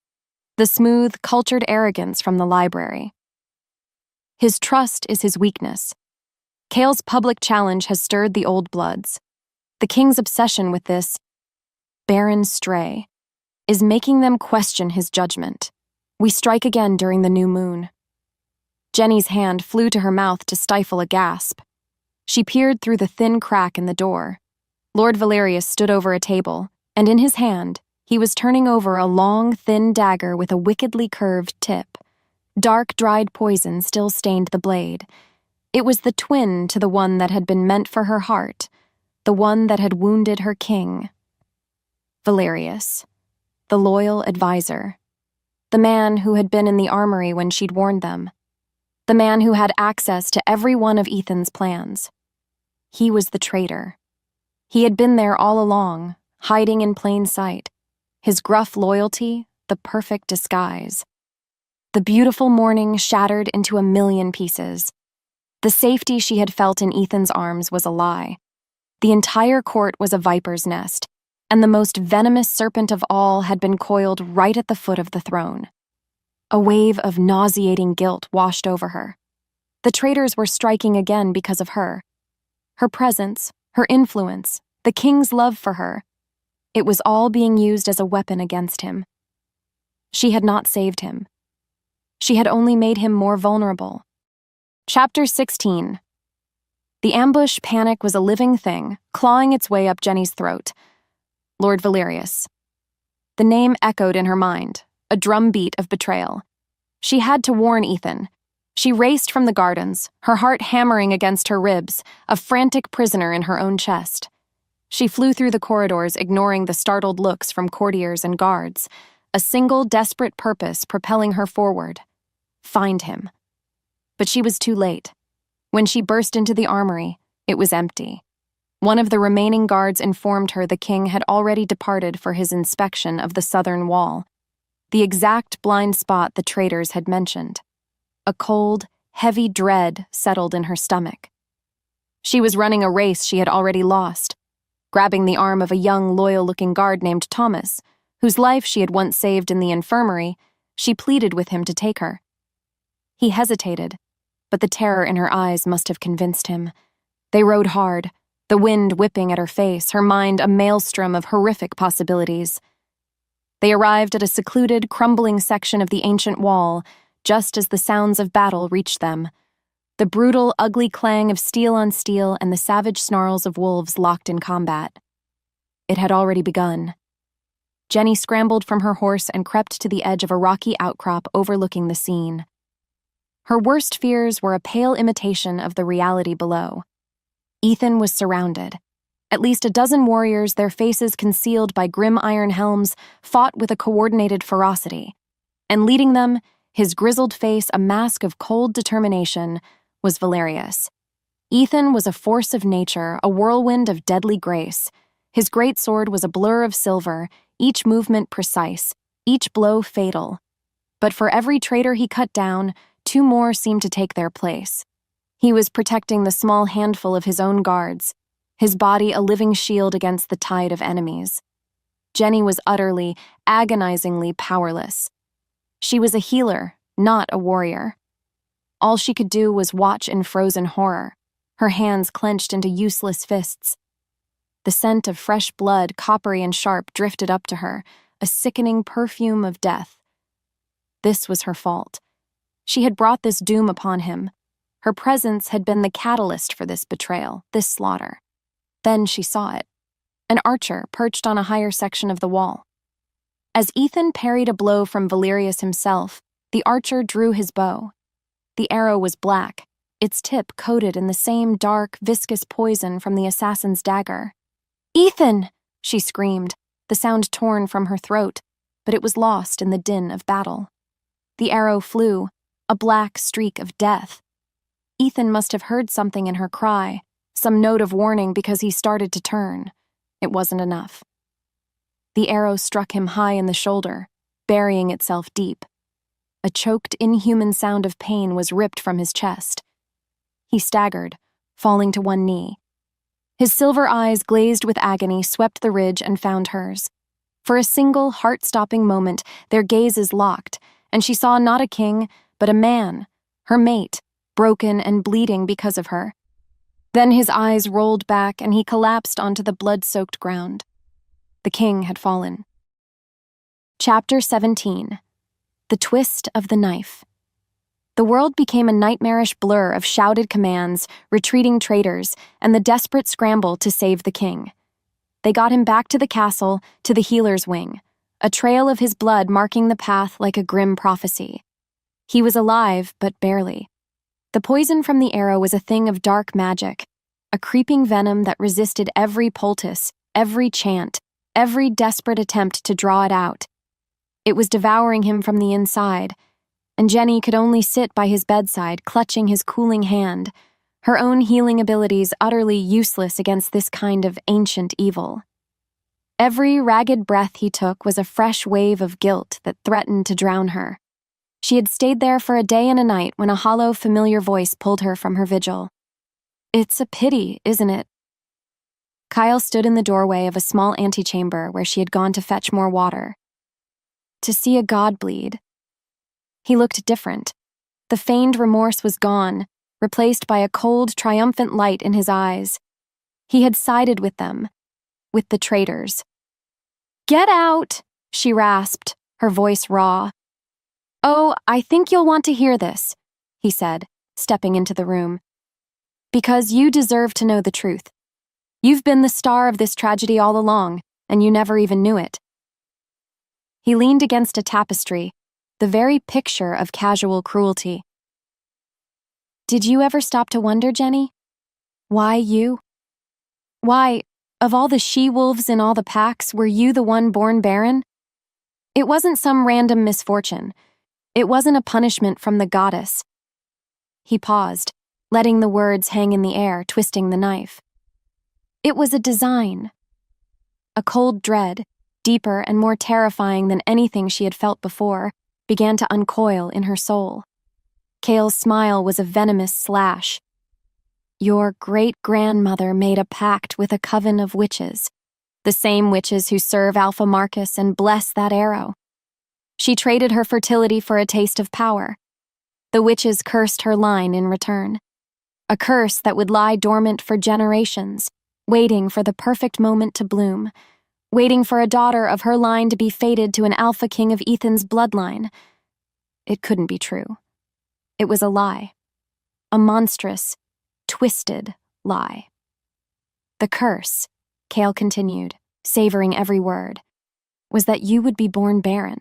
the smooth, cultured arrogance from the library. "His trust is his weakness. Kale's public challenge has stirred the old bloods. The king's obsession with this barren stray is making them question his judgment. We strike again during the new moon." Jenny's hand flew to her mouth to stifle a gasp. She peered through the thin crack in the door. Lord Valerius stood over a table, and in his hand, he was turning over a long, thin dagger with a wickedly curved tip. Dark, dried poison still stained the blade. It was the twin to the one that had been meant for her heart, the one that had wounded her king. Valerius, the loyal advisor, the man who had been in the armory when she'd warned them, the man who had access to every one of Ethan's plans. He was the traitor. He had been there all along, hiding in plain sight, his gruff loyalty the perfect disguise. The beautiful morning shattered into a million pieces. The safety she had felt in Ethan's arms was a lie. The entire court was a viper's nest, and the most venomous serpent of all had been coiled right at the foot of the throne. A wave of nauseating guilt washed over her. The traitors were striking again because of her. Her presence, her influence, the king's love for her. It was all being used as a weapon against him. She had not saved him. She had only made him more vulnerable. Chapter 16. The ambush panic was a living thing, clawing its way up Jenny's throat. Lord Valerius. The name echoed in her mind, a drumbeat of betrayal. She had to warn Ethan. She raced from the gardens, her heart hammering against her ribs, a frantic prisoner in her own chest. She flew through the corridors, ignoring the startled looks from courtiers and guards, a single desperate purpose propelling her forward: find him. But she was too late. When she burst into the armory, it was empty. One of the remaining guards informed her the king had already departed for his inspection of the southern wall, the exact blind spot the traitors had mentioned. A cold, heavy dread settled in her stomach. She was running a race she had already lost. Grabbing the arm of a young, loyal-looking guard named Thomas, whose life she had once saved in the infirmary, she pleaded with him to take her. He hesitated, but the terror in her eyes must have convinced him. They rode hard, the wind whipping at her face, her mind a maelstrom of horrific possibilities. They arrived at a secluded, crumbling section of the ancient wall, just as the sounds of battle reached them. The brutal, ugly clang of steel on steel and the savage snarls of wolves locked in combat. It had already begun. Jenny scrambled from her horse and crept to the edge of a rocky outcrop overlooking the scene. Her worst fears were a pale imitation of the reality below. Ethan was surrounded. At least a dozen warriors, their faces concealed by grim iron helms, fought with a coordinated ferocity. And leading them, his grizzled face a mask of cold determination, was Valerius. Ethan was a force of nature, a whirlwind of deadly grace. His great sword was a blur of silver, each movement precise, each blow fatal. But for every traitor he cut down, two more seemed to take their place. He was protecting the small handful of his own guards, his body a living shield against the tide of enemies. Jenny was utterly, agonizingly powerless. She was a healer, not a warrior. All she could do was watch in frozen horror, her hands clenched into useless fists. The scent of fresh blood, coppery and sharp, drifted up to her, a sickening perfume of death. This was her fault. She had brought this doom upon him. Her presence had been the catalyst for this betrayal, this slaughter. Then she saw it. An archer perched on a higher section of the wall. As Ethan parried a blow from Valerius himself, the archer drew his bow. The arrow was black, its tip coated in the same dark, viscous poison from the assassin's dagger. "Ethan!" she screamed, the sound torn from her throat, but it was lost in the din of battle. The arrow flew, a black streak of death. Ethan must have heard something in her cry, some note of warning because he started to turn. It wasn't enough. The arrow struck him high in the shoulder, burying itself deep. A choked, inhuman sound of pain was ripped from his chest. He staggered, falling to one knee. His silver eyes, glazed with agony, swept the ridge and found hers. For a single, heart-stopping moment, their gazes locked, and she saw not a king, but a man, her mate, broken and bleeding because of her. Then his eyes rolled back and he collapsed onto the blood-soaked ground. The king had fallen. Chapter 17. The Twist of the Knife. The world became a nightmarish blur of shouted commands, retreating traitors, and the desperate scramble to save the king. They got him back to the castle, to the healer's wing, a trail of his blood marking the path like a grim prophecy. He was alive, but barely. The poison from the arrow was a thing of dark magic, a creeping venom that resisted every poultice, every chant, every desperate attempt to draw it out. It was devouring him from the inside, and Jenny could only sit by his bedside, clutching his cooling hand, her own healing abilities utterly useless against this kind of ancient evil. Every ragged breath he took was a fresh wave of guilt that threatened to drown her. She had stayed there for a day and a night when a hollow, familiar voice pulled her from her vigil. "It's a pity, isn't it?" Kyle stood in the doorway of a small antechamber where she had gone to fetch more water. To see a god bleed. He looked different. The feigned remorse was gone, replaced by a cold, triumphant light in his eyes. He had sided with them, with the traitors. "Get out!" she rasped, her voice raw. "Oh, I think you'll want to hear this," he said, stepping into the room. "Because you deserve to know the truth. You've been the star of this tragedy all along, and you never even knew it." He leaned against a tapestry, the very picture of casual cruelty. Did you ever stop to wonder, Jenny? Why you? Why, of all the she-wolves in all the packs, were you the one born barren? It wasn't some random misfortune. It wasn't a punishment from the goddess. He paused, letting the words hang in the air, twisting the knife. It was a design. A cold dread, deeper and more terrifying than anything she had felt before, began to uncoil in her soul. Kale's smile was a venomous slash. Your great-grandmother made a pact with a coven of witches, the same witches who serve Alpha Marcus and bless that arrow. She traded her fertility for a taste of power. The witches cursed her line in return. A curse that would lie dormant for generations, waiting for the perfect moment to bloom, waiting for a daughter of her line to be fated to an Alpha King of Ethan's bloodline. It couldn't be true. It was a lie. A monstrous, twisted lie. The curse, Kale continued, savoring every word, was that you would be born barren.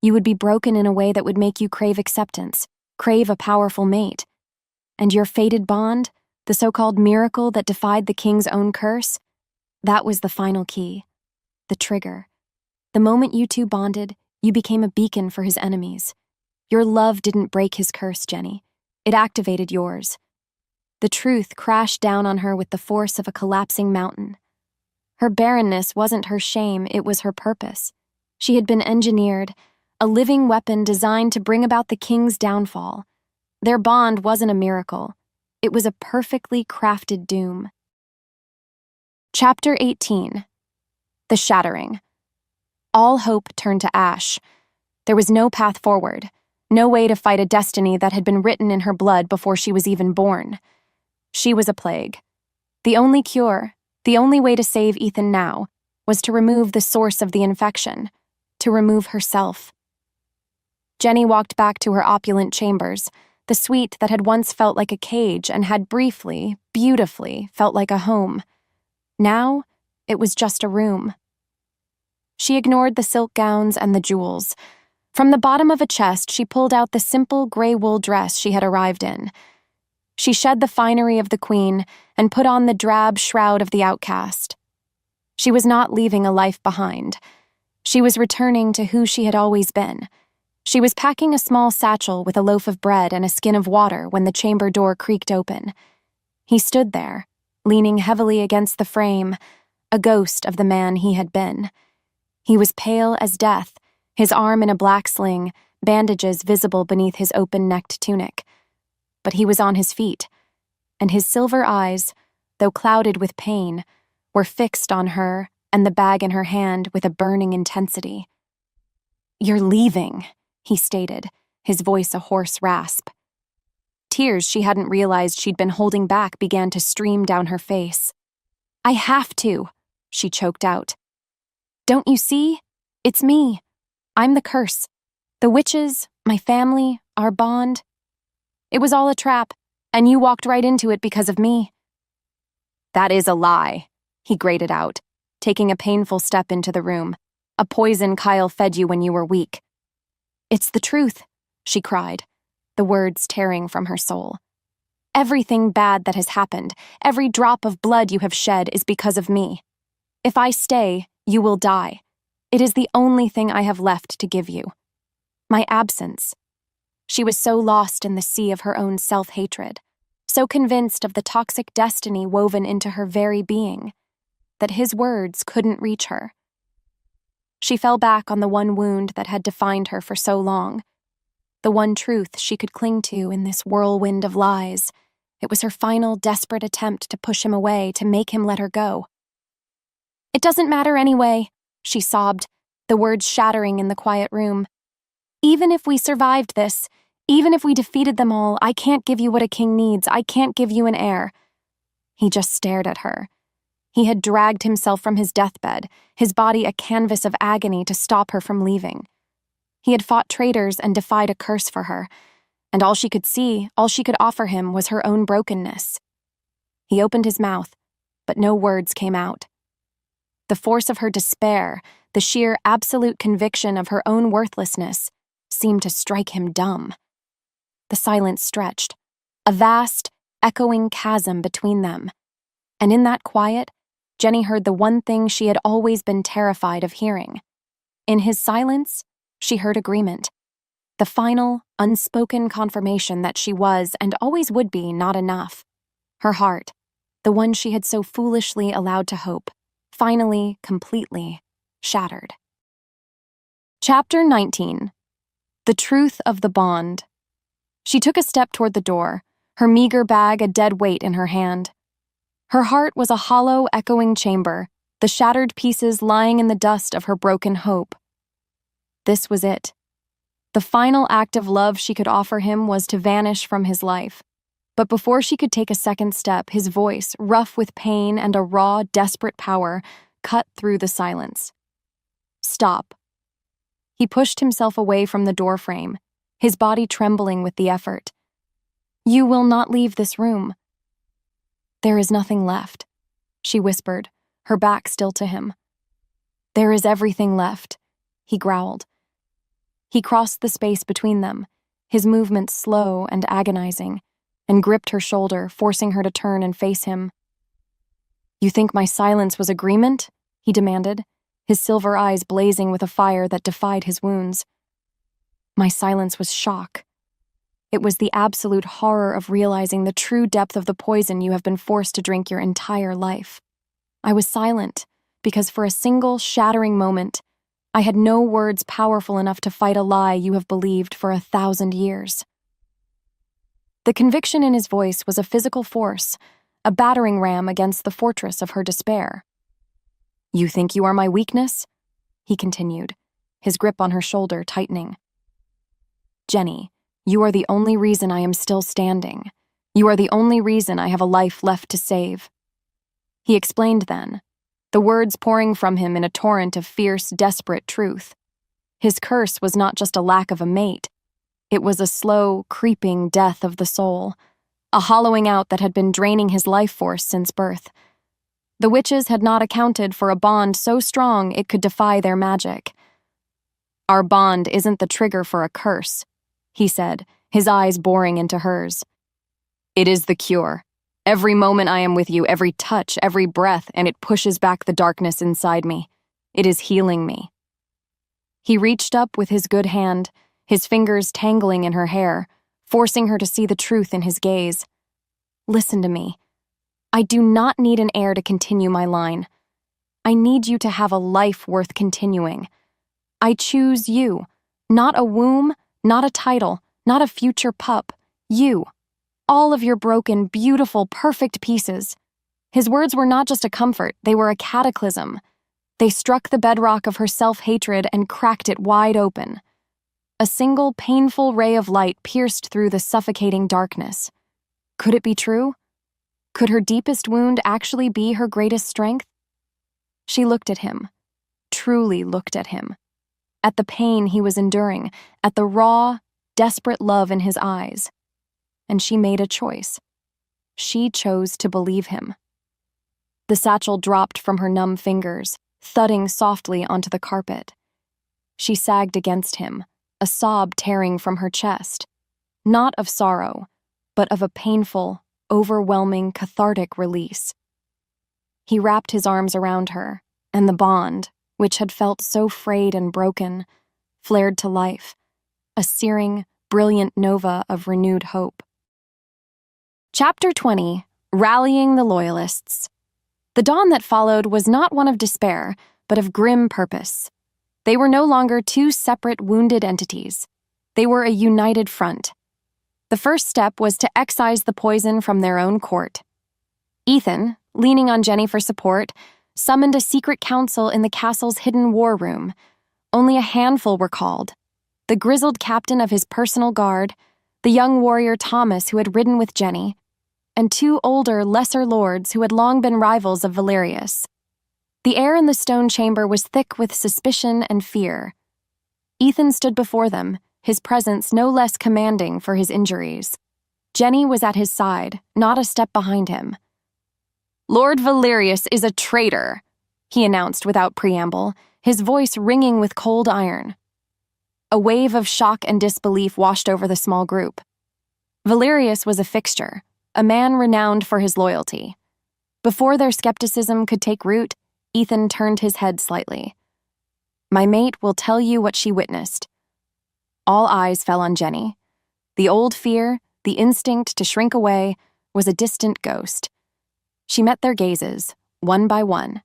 You would be broken in a way that would make you crave acceptance, crave a powerful mate. And your fated bond, the so-called miracle that defied the king's own curse, that was the final key, the trigger. The moment you two bonded, you became a beacon for his enemies. Your love didn't break his curse, Jenny. It activated yours. The truth crashed down on her with the force of a collapsing mountain. Her barrenness wasn't her shame, it was her purpose. She had been engineered, a living weapon designed to bring about the king's downfall. Their bond wasn't a miracle. It was a perfectly crafted doom. Chapter 18. The Shattering. All hope turned to ash. There was no path forward, no way to fight a destiny that had been written in her blood before she was even born. She was a plague. The only cure, the only way to save Ethan now, was to remove the source of the infection, to remove herself. Jenny walked back to her opulent chambers, the suite that had once felt like a cage and had briefly, beautifully, felt like a home. Now, it was just a room. She ignored the silk gowns and the jewels. From the bottom of a chest, she pulled out the simple gray wool dress she had arrived in. She shed the finery of the queen and put on the drab shroud of the outcast. She was not leaving a life behind. She was returning to who she had always been. She was packing a small satchel with a loaf of bread and a skin of water when the chamber door creaked open. He stood there, leaning heavily against the frame, a ghost of the man he had been. He was pale as death, his arm in a black sling, bandages visible beneath his open-necked tunic. But he was on his feet, and his silver eyes, though clouded with pain, were fixed on her and the bag in her hand with a burning intensity. "You're leaving," he stated, his voice a hoarse rasp. Tears she hadn't realized she'd been holding back began to stream down her face. "I have to," she choked out. "Don't you see? It's me. I'm the curse. The witches, my family, our bond. It was all a trap, and you walked right into it because of me." "That is a lie," he grated out, taking a painful step into the room. "A poison Kyle fed you when you were weak." "It's the truth," she cried, the words tearing from her soul. "Everything bad that has happened, every drop of blood you have shed is because of me. If I stay, you will die. It is the only thing I have left to give you. My absence." She was so lost in the sea of her own self-hatred, so convinced of the toxic destiny woven into her very being, that his words couldn't reach her. She fell back on the one wound that had defined her for so long, the one truth she could cling to in this whirlwind of lies. It was her final desperate attempt to push him away, to make him let her go. "It doesn't matter anyway," she sobbed, the words shattering in the quiet room. "Even if we survived this, even if we defeated them all, I can't give you what a king needs. I can't give you an heir." He just stared at her. He had dragged himself from his deathbed, his body a canvas of agony to stop her from leaving. He had fought traitors and defied a curse for her, and all she could see, all she could offer him was her own brokenness. He opened his mouth, but no words came out. The force of her despair, the sheer absolute conviction of her own worthlessness, seemed to strike him dumb. The silence stretched, a vast, echoing chasm between them. And in that quiet, Jenny heard the one thing she had always been terrified of hearing. In his silence, she heard agreement. The final, unspoken confirmation that she was and always would be not enough. Her heart, the one she had so foolishly allowed to hope, finally, completely, shattered. Chapter 19. The Truth of the Bond. She took a step toward the door, her meager bag a dead weight in her hand. Her heart was a hollow, echoing chamber, the shattered pieces lying in the dust of her broken hope. This was it. The final act of love she could offer him was to vanish from his life. But before she could take a second step, his voice, rough with pain and a raw, desperate power, cut through the silence. Stop. He pushed himself away from the doorframe, his body trembling with the effort. You will not leave this room. There is nothing left, she whispered, her back still to him. There is everything left, he growled. He crossed the space between them, his movements slow and agonizing, and gripped her shoulder, forcing her to turn and face him. You think my silence was agreement? He demanded, his silver eyes blazing with a fire that defied his wounds. My silence was shock. It was the absolute horror of realizing the true depth of the poison you have been forced to drink your entire life. I was silent because for a single shattering moment, I had no words powerful enough to fight a lie you have believed for 1,000 years. The conviction in his voice was a physical force, a battering ram against the fortress of her despair. You think you are my weakness? He continued, his grip on her shoulder tightening. Jenny, you are the only reason I am still standing. You are the only reason I have a life left to save. He explained then, the words pouring from him in a torrent of fierce, desperate truth. His curse was not just a lack of a mate. It was a slow, creeping death of the soul, a hollowing out that had been draining his life force since birth. The witches had not accounted for a bond so strong it could defy their magic. Our bond isn't the trigger for a curse, he said, his eyes boring into hers. It is the cure. Every moment I am with you, every touch, every breath, and it pushes back the darkness inside me. It is healing me. He reached up with his good hand, his fingers tangling in her hair, forcing her to see the truth in his gaze. Listen to me. I do not need an heir to continue my line. I need you to have a life worth continuing. I choose you, not a womb, not a title, not a future pup. You. All of your broken, beautiful, perfect pieces. His words were not just a comfort, they were a cataclysm. They struck the bedrock of her self-hatred and cracked it wide open. A single, painful ray of light pierced through the suffocating darkness. Could it be true? Could her deepest wound actually be her greatest strength? She looked at him, truly looked at him. At the pain he was enduring, at the raw, desperate love in his eyes. And she made a choice. She chose to believe him. The satchel dropped from her numb fingers, thudding softly onto the carpet. She sagged against him, a sob tearing from her chest, not of sorrow, but of a painful, overwhelming, cathartic release. He wrapped his arms around her, and the bond, which had felt so frayed and broken, flared to life, a searing, brilliant nova of renewed hope. Chapter 20. Rallying the Loyalists. The dawn that followed was not one of despair, but of grim purpose. They were no longer two separate, wounded entities. They were a united front. The first step was to excise the poison from their own court. Ethan, leaning on Jenny for support, summoned a secret council in the castle's hidden war room. Only a handful were called. The grizzled captain of his personal guard, the young warrior Thomas who had ridden with Jenny, and two older, lesser lords who had long been rivals of Valerius. The air in the stone chamber was thick with suspicion and fear. Ethan stood before them, his presence no less commanding for his injuries. Jenny was at his side, not a step behind him. Lord Valerius is a traitor, he announced without preamble, his voice ringing with cold iron. A wave of shock and disbelief washed over the small group. Valerius was a fixture, a man renowned for his loyalty. Before their skepticism could take root, Ethan turned his head slightly. "My mate will tell you what she witnessed." All eyes fell on Jenny. The old fear, the instinct to shrink away, was a distant ghost. She met their gazes, one by one.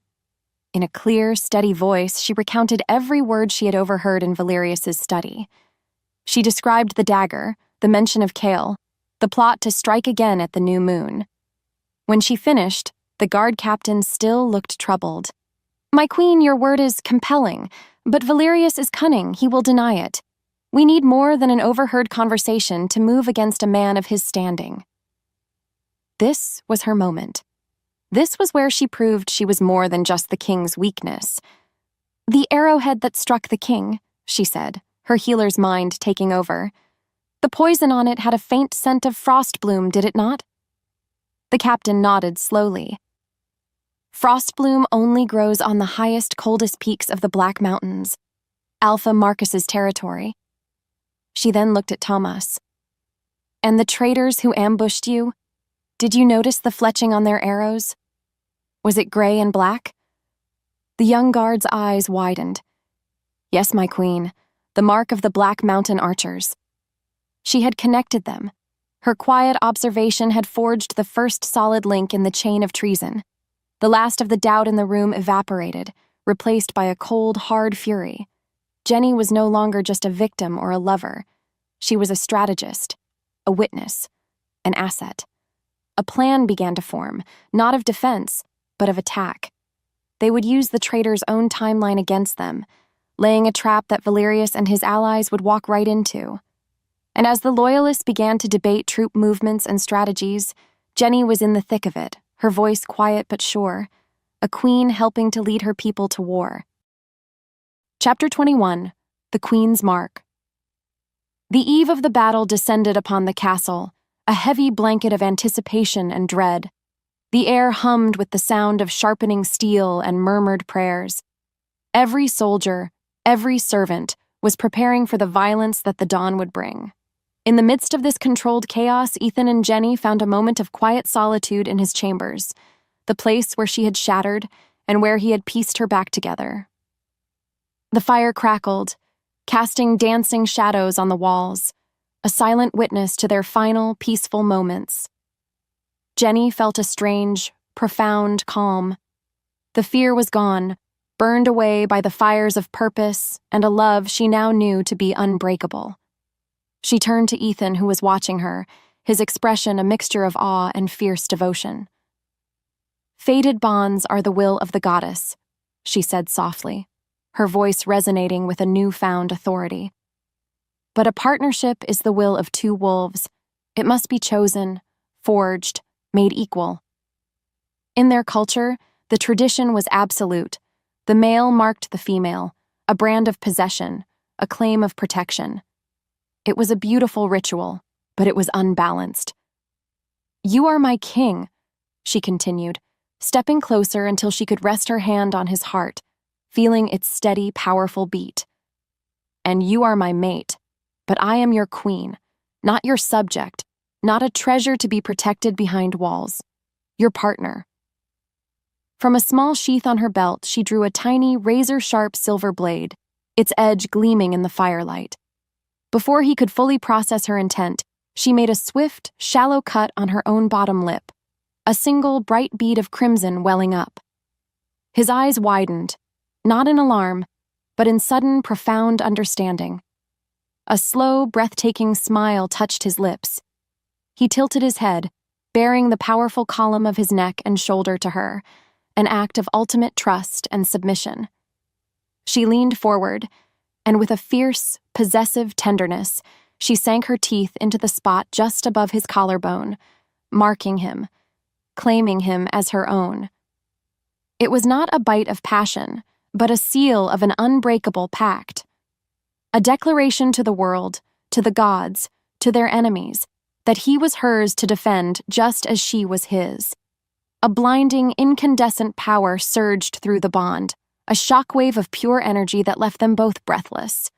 In a clear, steady voice, she recounted every word she had overheard in Valerius's study. She described the dagger, the mention of Kale, the plot to strike again at the new moon. When she finished, the guard captain still looked troubled. "My queen, your word is compelling, but Valerius is cunning. He will deny it. We need more than an overheard conversation to move against a man of his standing." This was her moment. This was where she proved she was more than just the king's weakness. "The arrowhead that struck the king," she said, her healer's mind taking over. "The poison on it had a faint scent of frost bloom, did it not?" The captain nodded slowly. "Frost bloom only grows on the highest, coldest peaks of the Black Mountains, Alpha Marcus's territory." She then looked at Thomas. "And the traitors who ambushed you? Did you notice the fletching on their arrows? Was it gray and black?" The young guard's eyes widened. "Yes, my queen, the mark of the Black Mountain archers." She had connected them. Her quiet observation had forged the first solid link in the chain of treason. The last of the doubt in the room evaporated, replaced by a cold, hard fury. Jenny was no longer just a victim or a lover. She was a strategist, a witness, an asset. A plan began to form, not of defense, but of attack. They would use the traitor's own timeline against them, laying a trap that Valerius and his allies would walk right into. And as the loyalists began to debate troop movements and strategies, Jenny was in the thick of it, her voice quiet but sure, a queen helping to lead her people to war. Chapter 21, The Queen's Mark. The eve of the battle descended upon the castle, a heavy blanket of anticipation and dread. The air hummed with the sound of sharpening steel and murmured prayers. Every soldier, every servant, was preparing for the violence that the dawn would bring. In the midst of this controlled chaos, Ethan and Jenny found a moment of quiet solitude in his chambers, the place where she had shattered and where he had pieced her back together. The fire crackled, casting dancing shadows on the walls, a silent witness to their final, peaceful moments. Jenny felt a strange, profound calm. The fear was gone, burned away by the fires of purpose and a love she now knew to be unbreakable. She turned to Ethan, who was watching her, his expression a mixture of awe and fierce devotion. "Fated bonds are the will of the goddess," she said softly, her voice resonating with a newfound authority. "But a partnership is the will of two wolves. It must be chosen, forged, made equal." In their culture, the tradition was absolute. The male marked the female, a brand of possession, a claim of protection. It was a beautiful ritual, but it was unbalanced. "You are my king," she continued, stepping closer until she could rest her hand on his heart, feeling its steady, powerful beat. "And you are my mate, but I am your queen, not your subject, not a treasure to be protected behind walls. Your partner." From a small sheath on her belt, she drew a tiny, razor-sharp silver blade, its edge gleaming in the firelight. Before he could fully process her intent, she made a swift, shallow cut on her own bottom lip, a single bright bead of crimson welling up. His eyes widened, not in alarm, but in sudden, profound understanding. A slow, breathtaking smile touched his lips. He tilted his head, baring the powerful column of his neck and shoulder to her, an act of ultimate trust and submission. She leaned forward, and with a fierce, possessive tenderness, she sank her teeth into the spot just above his collarbone, marking him, claiming him as her own. It was not a bite of passion, but a seal of an unbreakable pact. A declaration to the world, to the gods, to their enemies, that he was hers to defend just as she was his. A blinding, incandescent power surged through the bond, a shockwave of pure energy that left them both breathless.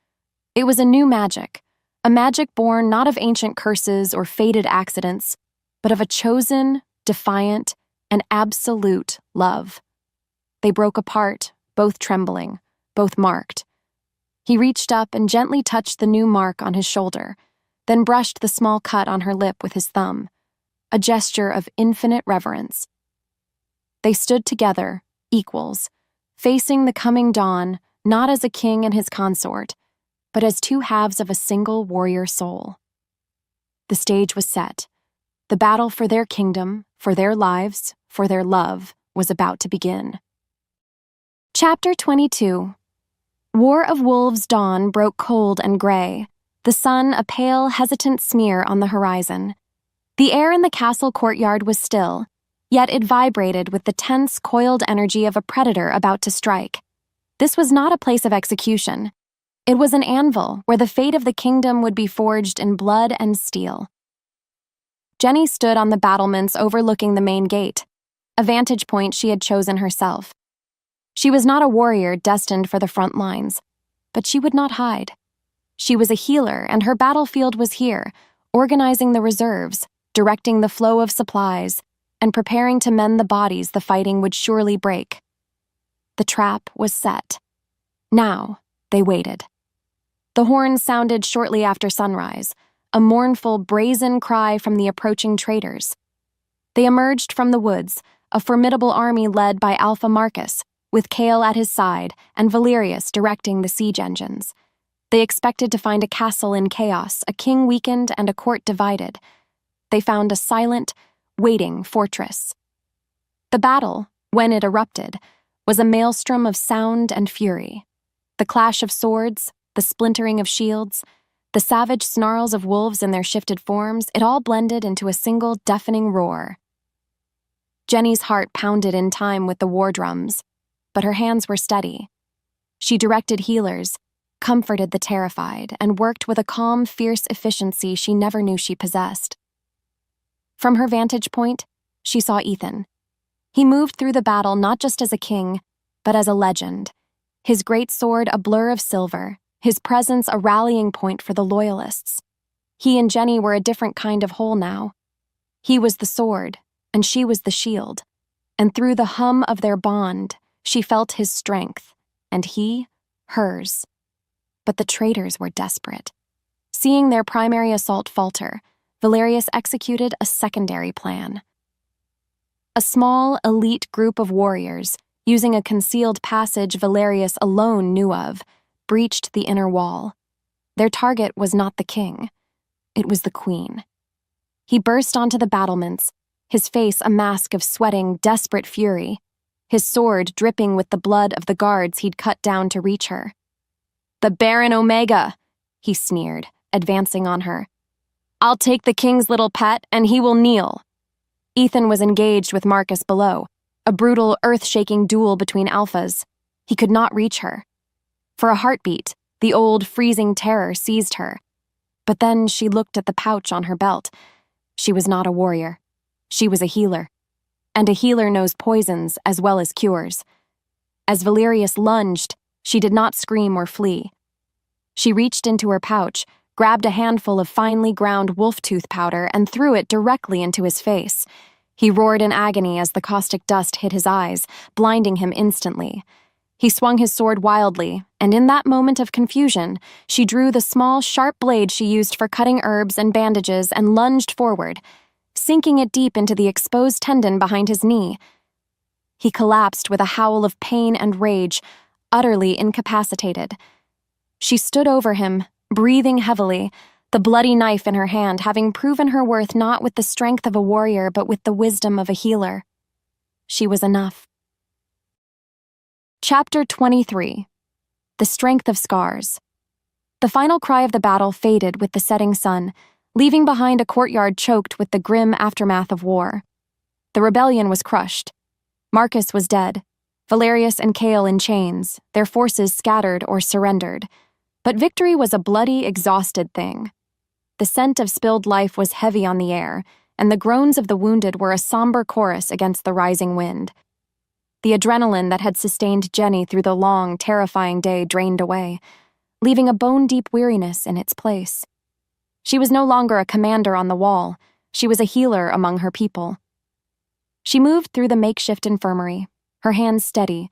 It was a new magic, a magic born not of ancient curses or fated accidents, but of a chosen, defiant, and absolute love. They broke apart, both trembling, both marked. He reached up and gently touched the new mark on his shoulder, then brushed the small cut on her lip with his thumb, a gesture of infinite reverence. They stood together, equals, facing the coming dawn, not as a king and his consort, but as two halves of a single warrior soul. The stage was set. The battle for their kingdom, for their lives, for their love, was about to begin. Chapter 22. War of Wolves' dawn broke cold and gray, the sun a pale, hesitant smear on the horizon. The air in the castle courtyard was still, yet it vibrated with the tense, coiled energy of a predator about to strike. This was not a place of execution. It was an anvil where the fate of the kingdom would be forged in blood and steel. Jenny stood on the battlements overlooking the main gate, a vantage point she had chosen herself. She was not a warrior destined for the front lines, but she would not hide. She was a healer, and her battlefield was here, organizing the reserves, directing the flow of supplies, and preparing to mend the bodies the fighting would surely break. The trap was set. Now, they waited. The horn sounded shortly after sunrise, a mournful, brazen cry from the approaching traders. They emerged from the woods, a formidable army led by Alpha Marcus, with Kale at his side and Valerius directing the siege engines. They expected to find a castle in chaos, a king weakened, and a court divided. They found a silent, waiting fortress. The battle, when it erupted, was a maelstrom of sound and fury. The clash of swords, the splintering of shields, the savage snarls of wolves in their shifted forms, it all blended into a single deafening roar. Jenny's heart pounded in time with the war drums, but her hands were steady. She directed healers, comforted the terrified, and worked with a calm, fierce efficiency she never knew she possessed. From her vantage point, she saw Ethan. He moved through the battle not just as a king, but as a legend, his great sword a blur of silver, his presence a rallying point for the loyalists. He and Jenny were a different kind of whole now. He was the sword, and she was the shield, and through the hum of their bond, she felt his strength, and he, hers. But the traitors were desperate. Seeing their primary assault falter, Valerius executed a secondary plan. A small, elite group of warriors, using a concealed passage Valerius alone knew of, breached the inner wall. Their target was not the king. It was the queen. He burst onto the battlements, his face a mask of sweating, desperate fury, his sword dripping with the blood of the guards he'd cut down to reach her. "The Baron Omega," he sneered, advancing on her. "I'll take the king's little pet, and he will kneel." Ethan was engaged with Marcus below, a brutal, earth-shaking duel between alphas. He could not reach her. For a heartbeat, the old, freezing terror seized her. But then she looked at the pouch on her belt. She was not a warrior. She was a healer. And a healer knows poisons as well as cures. As Valerius lunged, she did not scream or flee. She reached into her pouch, grabbed a handful of finely ground wolf-tooth powder, and threw it directly into his face. He roared in agony as the caustic dust hit his eyes, blinding him instantly. He swung his sword wildly, and in that moment of confusion, she drew the small, sharp blade she used for cutting herbs and bandages and lunged forward, sinking it deep into the exposed tendon behind his knee. He collapsed with a howl of pain and rage, utterly incapacitated. She stood over him, breathing heavily, the bloody knife in her hand, having proven her worth not with the strength of a warrior but with the wisdom of a healer. She was enough. Chapter 23. The Strength of Scars. The final cry of the battle faded with the setting sun, leaving behind a courtyard choked with the grim aftermath of war. The rebellion was crushed. Marcus was dead, Valerius and Kale in chains, their forces scattered or surrendered. But victory was a bloody, exhausted thing. The scent of spilled life was heavy on the air, and the groans of the wounded were a somber chorus against the rising wind. The adrenaline that had sustained Jenny through the long, terrifying day drained away, leaving a bone-deep weariness in its place. She was no longer a commander on the wall. She was a healer among her people. She moved through the makeshift infirmary, her hands steady,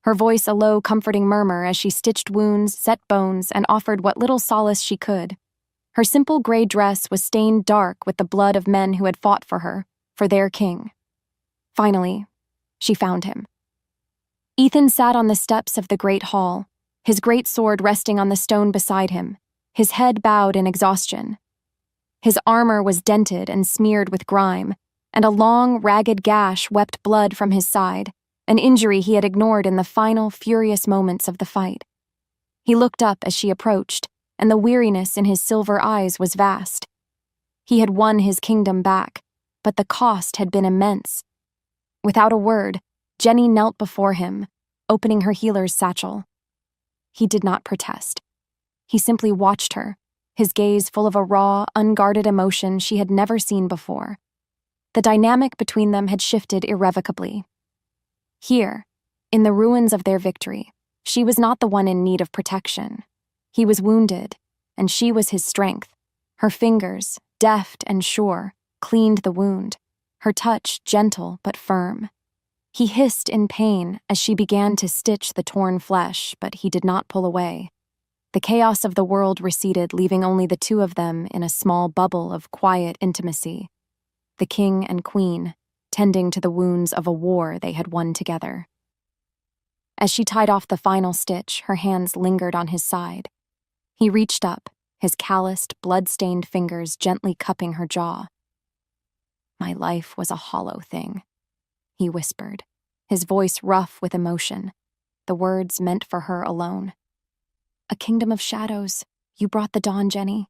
her voice a low, comforting murmur as she stitched wounds, set bones, and offered what little solace she could. Her simple gray dress was stained dark with the blood of men who had fought for her, for their king. Finally, she found him. Ethan sat on the steps of the great hall, his great sword resting on the stone beside him, his head bowed in exhaustion. His armor was dented and smeared with grime, and a long, ragged gash wept blood from his side, an injury he had ignored in the final, furious moments of the fight. He looked up as she approached, and the weariness in his silver eyes was vast. He had won his kingdom back, but the cost had been immense. Without a word, Jenny knelt before him, opening her healer's satchel. He did not protest. He simply watched her, his gaze full of a raw, unguarded emotion she had never seen before. The dynamic between them had shifted irrevocably. Here, in the ruins of their victory, she was not the one in need of protection. He was wounded, and she was his strength. Her fingers, deft and sure, cleaned the wound, her touch gentle but firm. He hissed in pain as she began to stitch the torn flesh, but he did not pull away. The chaos of the world receded, leaving only the two of them in a small bubble of quiet intimacy. The king and queen, tending to the wounds of a war they had won together. As she tied off the final stitch, her hands lingered on his side. He reached up, his calloused, blood-stained fingers gently cupping her jaw. "My life was a hollow thing," he whispered, his voice rough with emotion, the words meant for her alone. "A kingdom of shadows. You brought the dawn, Jenny."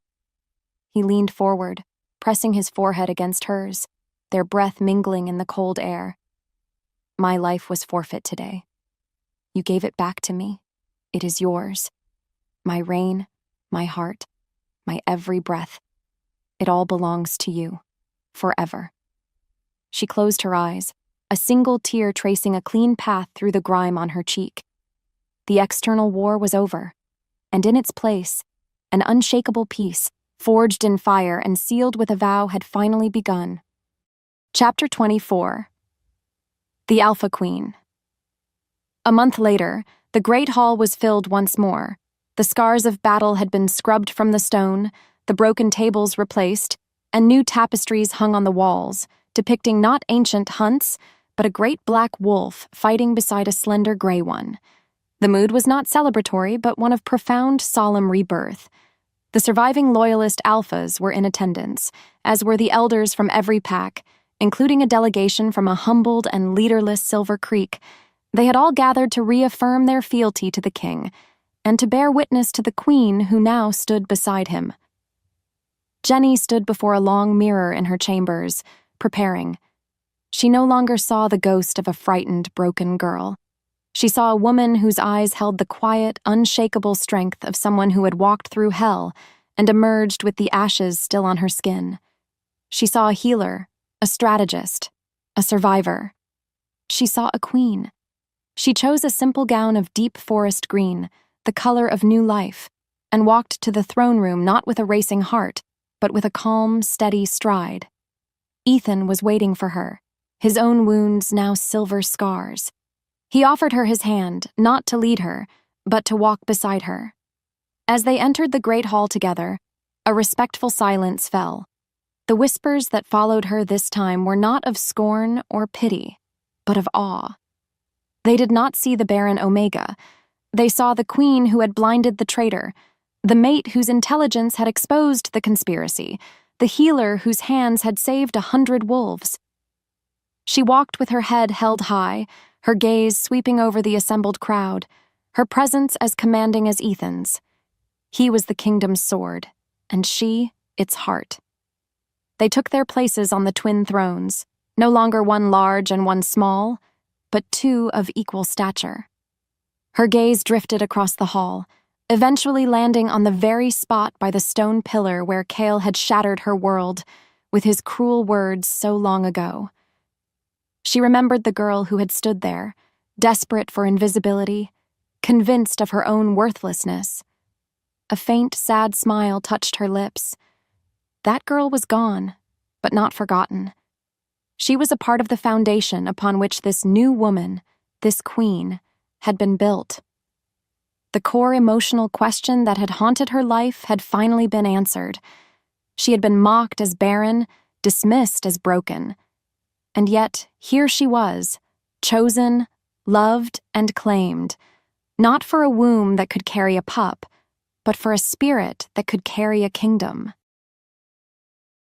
He leaned forward, pressing his forehead against hers, their breath mingling in the cold air. "My life was forfeit today. You gave it back to me. It is yours. My reign, my heart, my every breath. It all belongs to you, forever." She closed her eyes, a single tear tracing a clean path through the grime on her cheek. The external war was over, and in its place, an unshakable peace, forged in fire and sealed with a vow, had finally begun. Chapter 24. The Alpha Queen. A month later, the great hall was filled once more. The scars of battle had been scrubbed from the stone, the broken tables replaced, and new tapestries hung on the walls, depicting not ancient hunts, but a great black wolf fighting beside a slender gray one. The mood was not celebratory, but one of profound, solemn rebirth. The surviving loyalist alphas were in attendance, as were the elders from every pack, including a delegation from a humbled and leaderless Silver Creek. They had all gathered to reaffirm their fealty to the king, and to bear witness to the queen who now stood beside him. Jenny stood before a long mirror in her chambers, preparing. She no longer saw the ghost of a frightened, broken girl. She saw a woman whose eyes held the quiet, unshakable strength of someone who had walked through hell and emerged with the ashes still on her skin. She saw a healer, a strategist, a survivor. She saw a queen. She chose a simple gown of deep forest green, the color of new life, and walked to the throne room not with a racing heart, but with a calm, steady stride. Ethan was waiting for her, his own wounds now silver scars. He offered her his hand, not to lead her, but to walk beside her. As they entered the great hall together, a respectful silence fell. The whispers that followed her this time were not of scorn or pity, but of awe. They did not see the Baron Omega. They saw the queen who had blinded the traitor, the mate whose intelligence had exposed the conspiracy, the healer whose hands had saved 100 wolves. She walked with her head held high, her gaze sweeping over the assembled crowd, her presence as commanding as Ethan's. He was the kingdom's sword, and she its heart. They took their places on the twin thrones, no longer one large and one small, but two of equal stature. Her gaze drifted across the hall, eventually landing on the very spot by the stone pillar where Cale had shattered her world with his cruel words so long ago. She remembered the girl who had stood there, desperate for invisibility, convinced of her own worthlessness. A faint, sad smile touched her lips. That girl was gone, but not forgotten. She was a part of the foundation upon which this new woman, this queen, had been built. The core emotional question that had haunted her life had finally been answered. She had been mocked as barren, dismissed as broken. And yet, here she was, chosen, loved, and claimed, not for a womb that could carry a pup, but for a spirit that could carry a kingdom.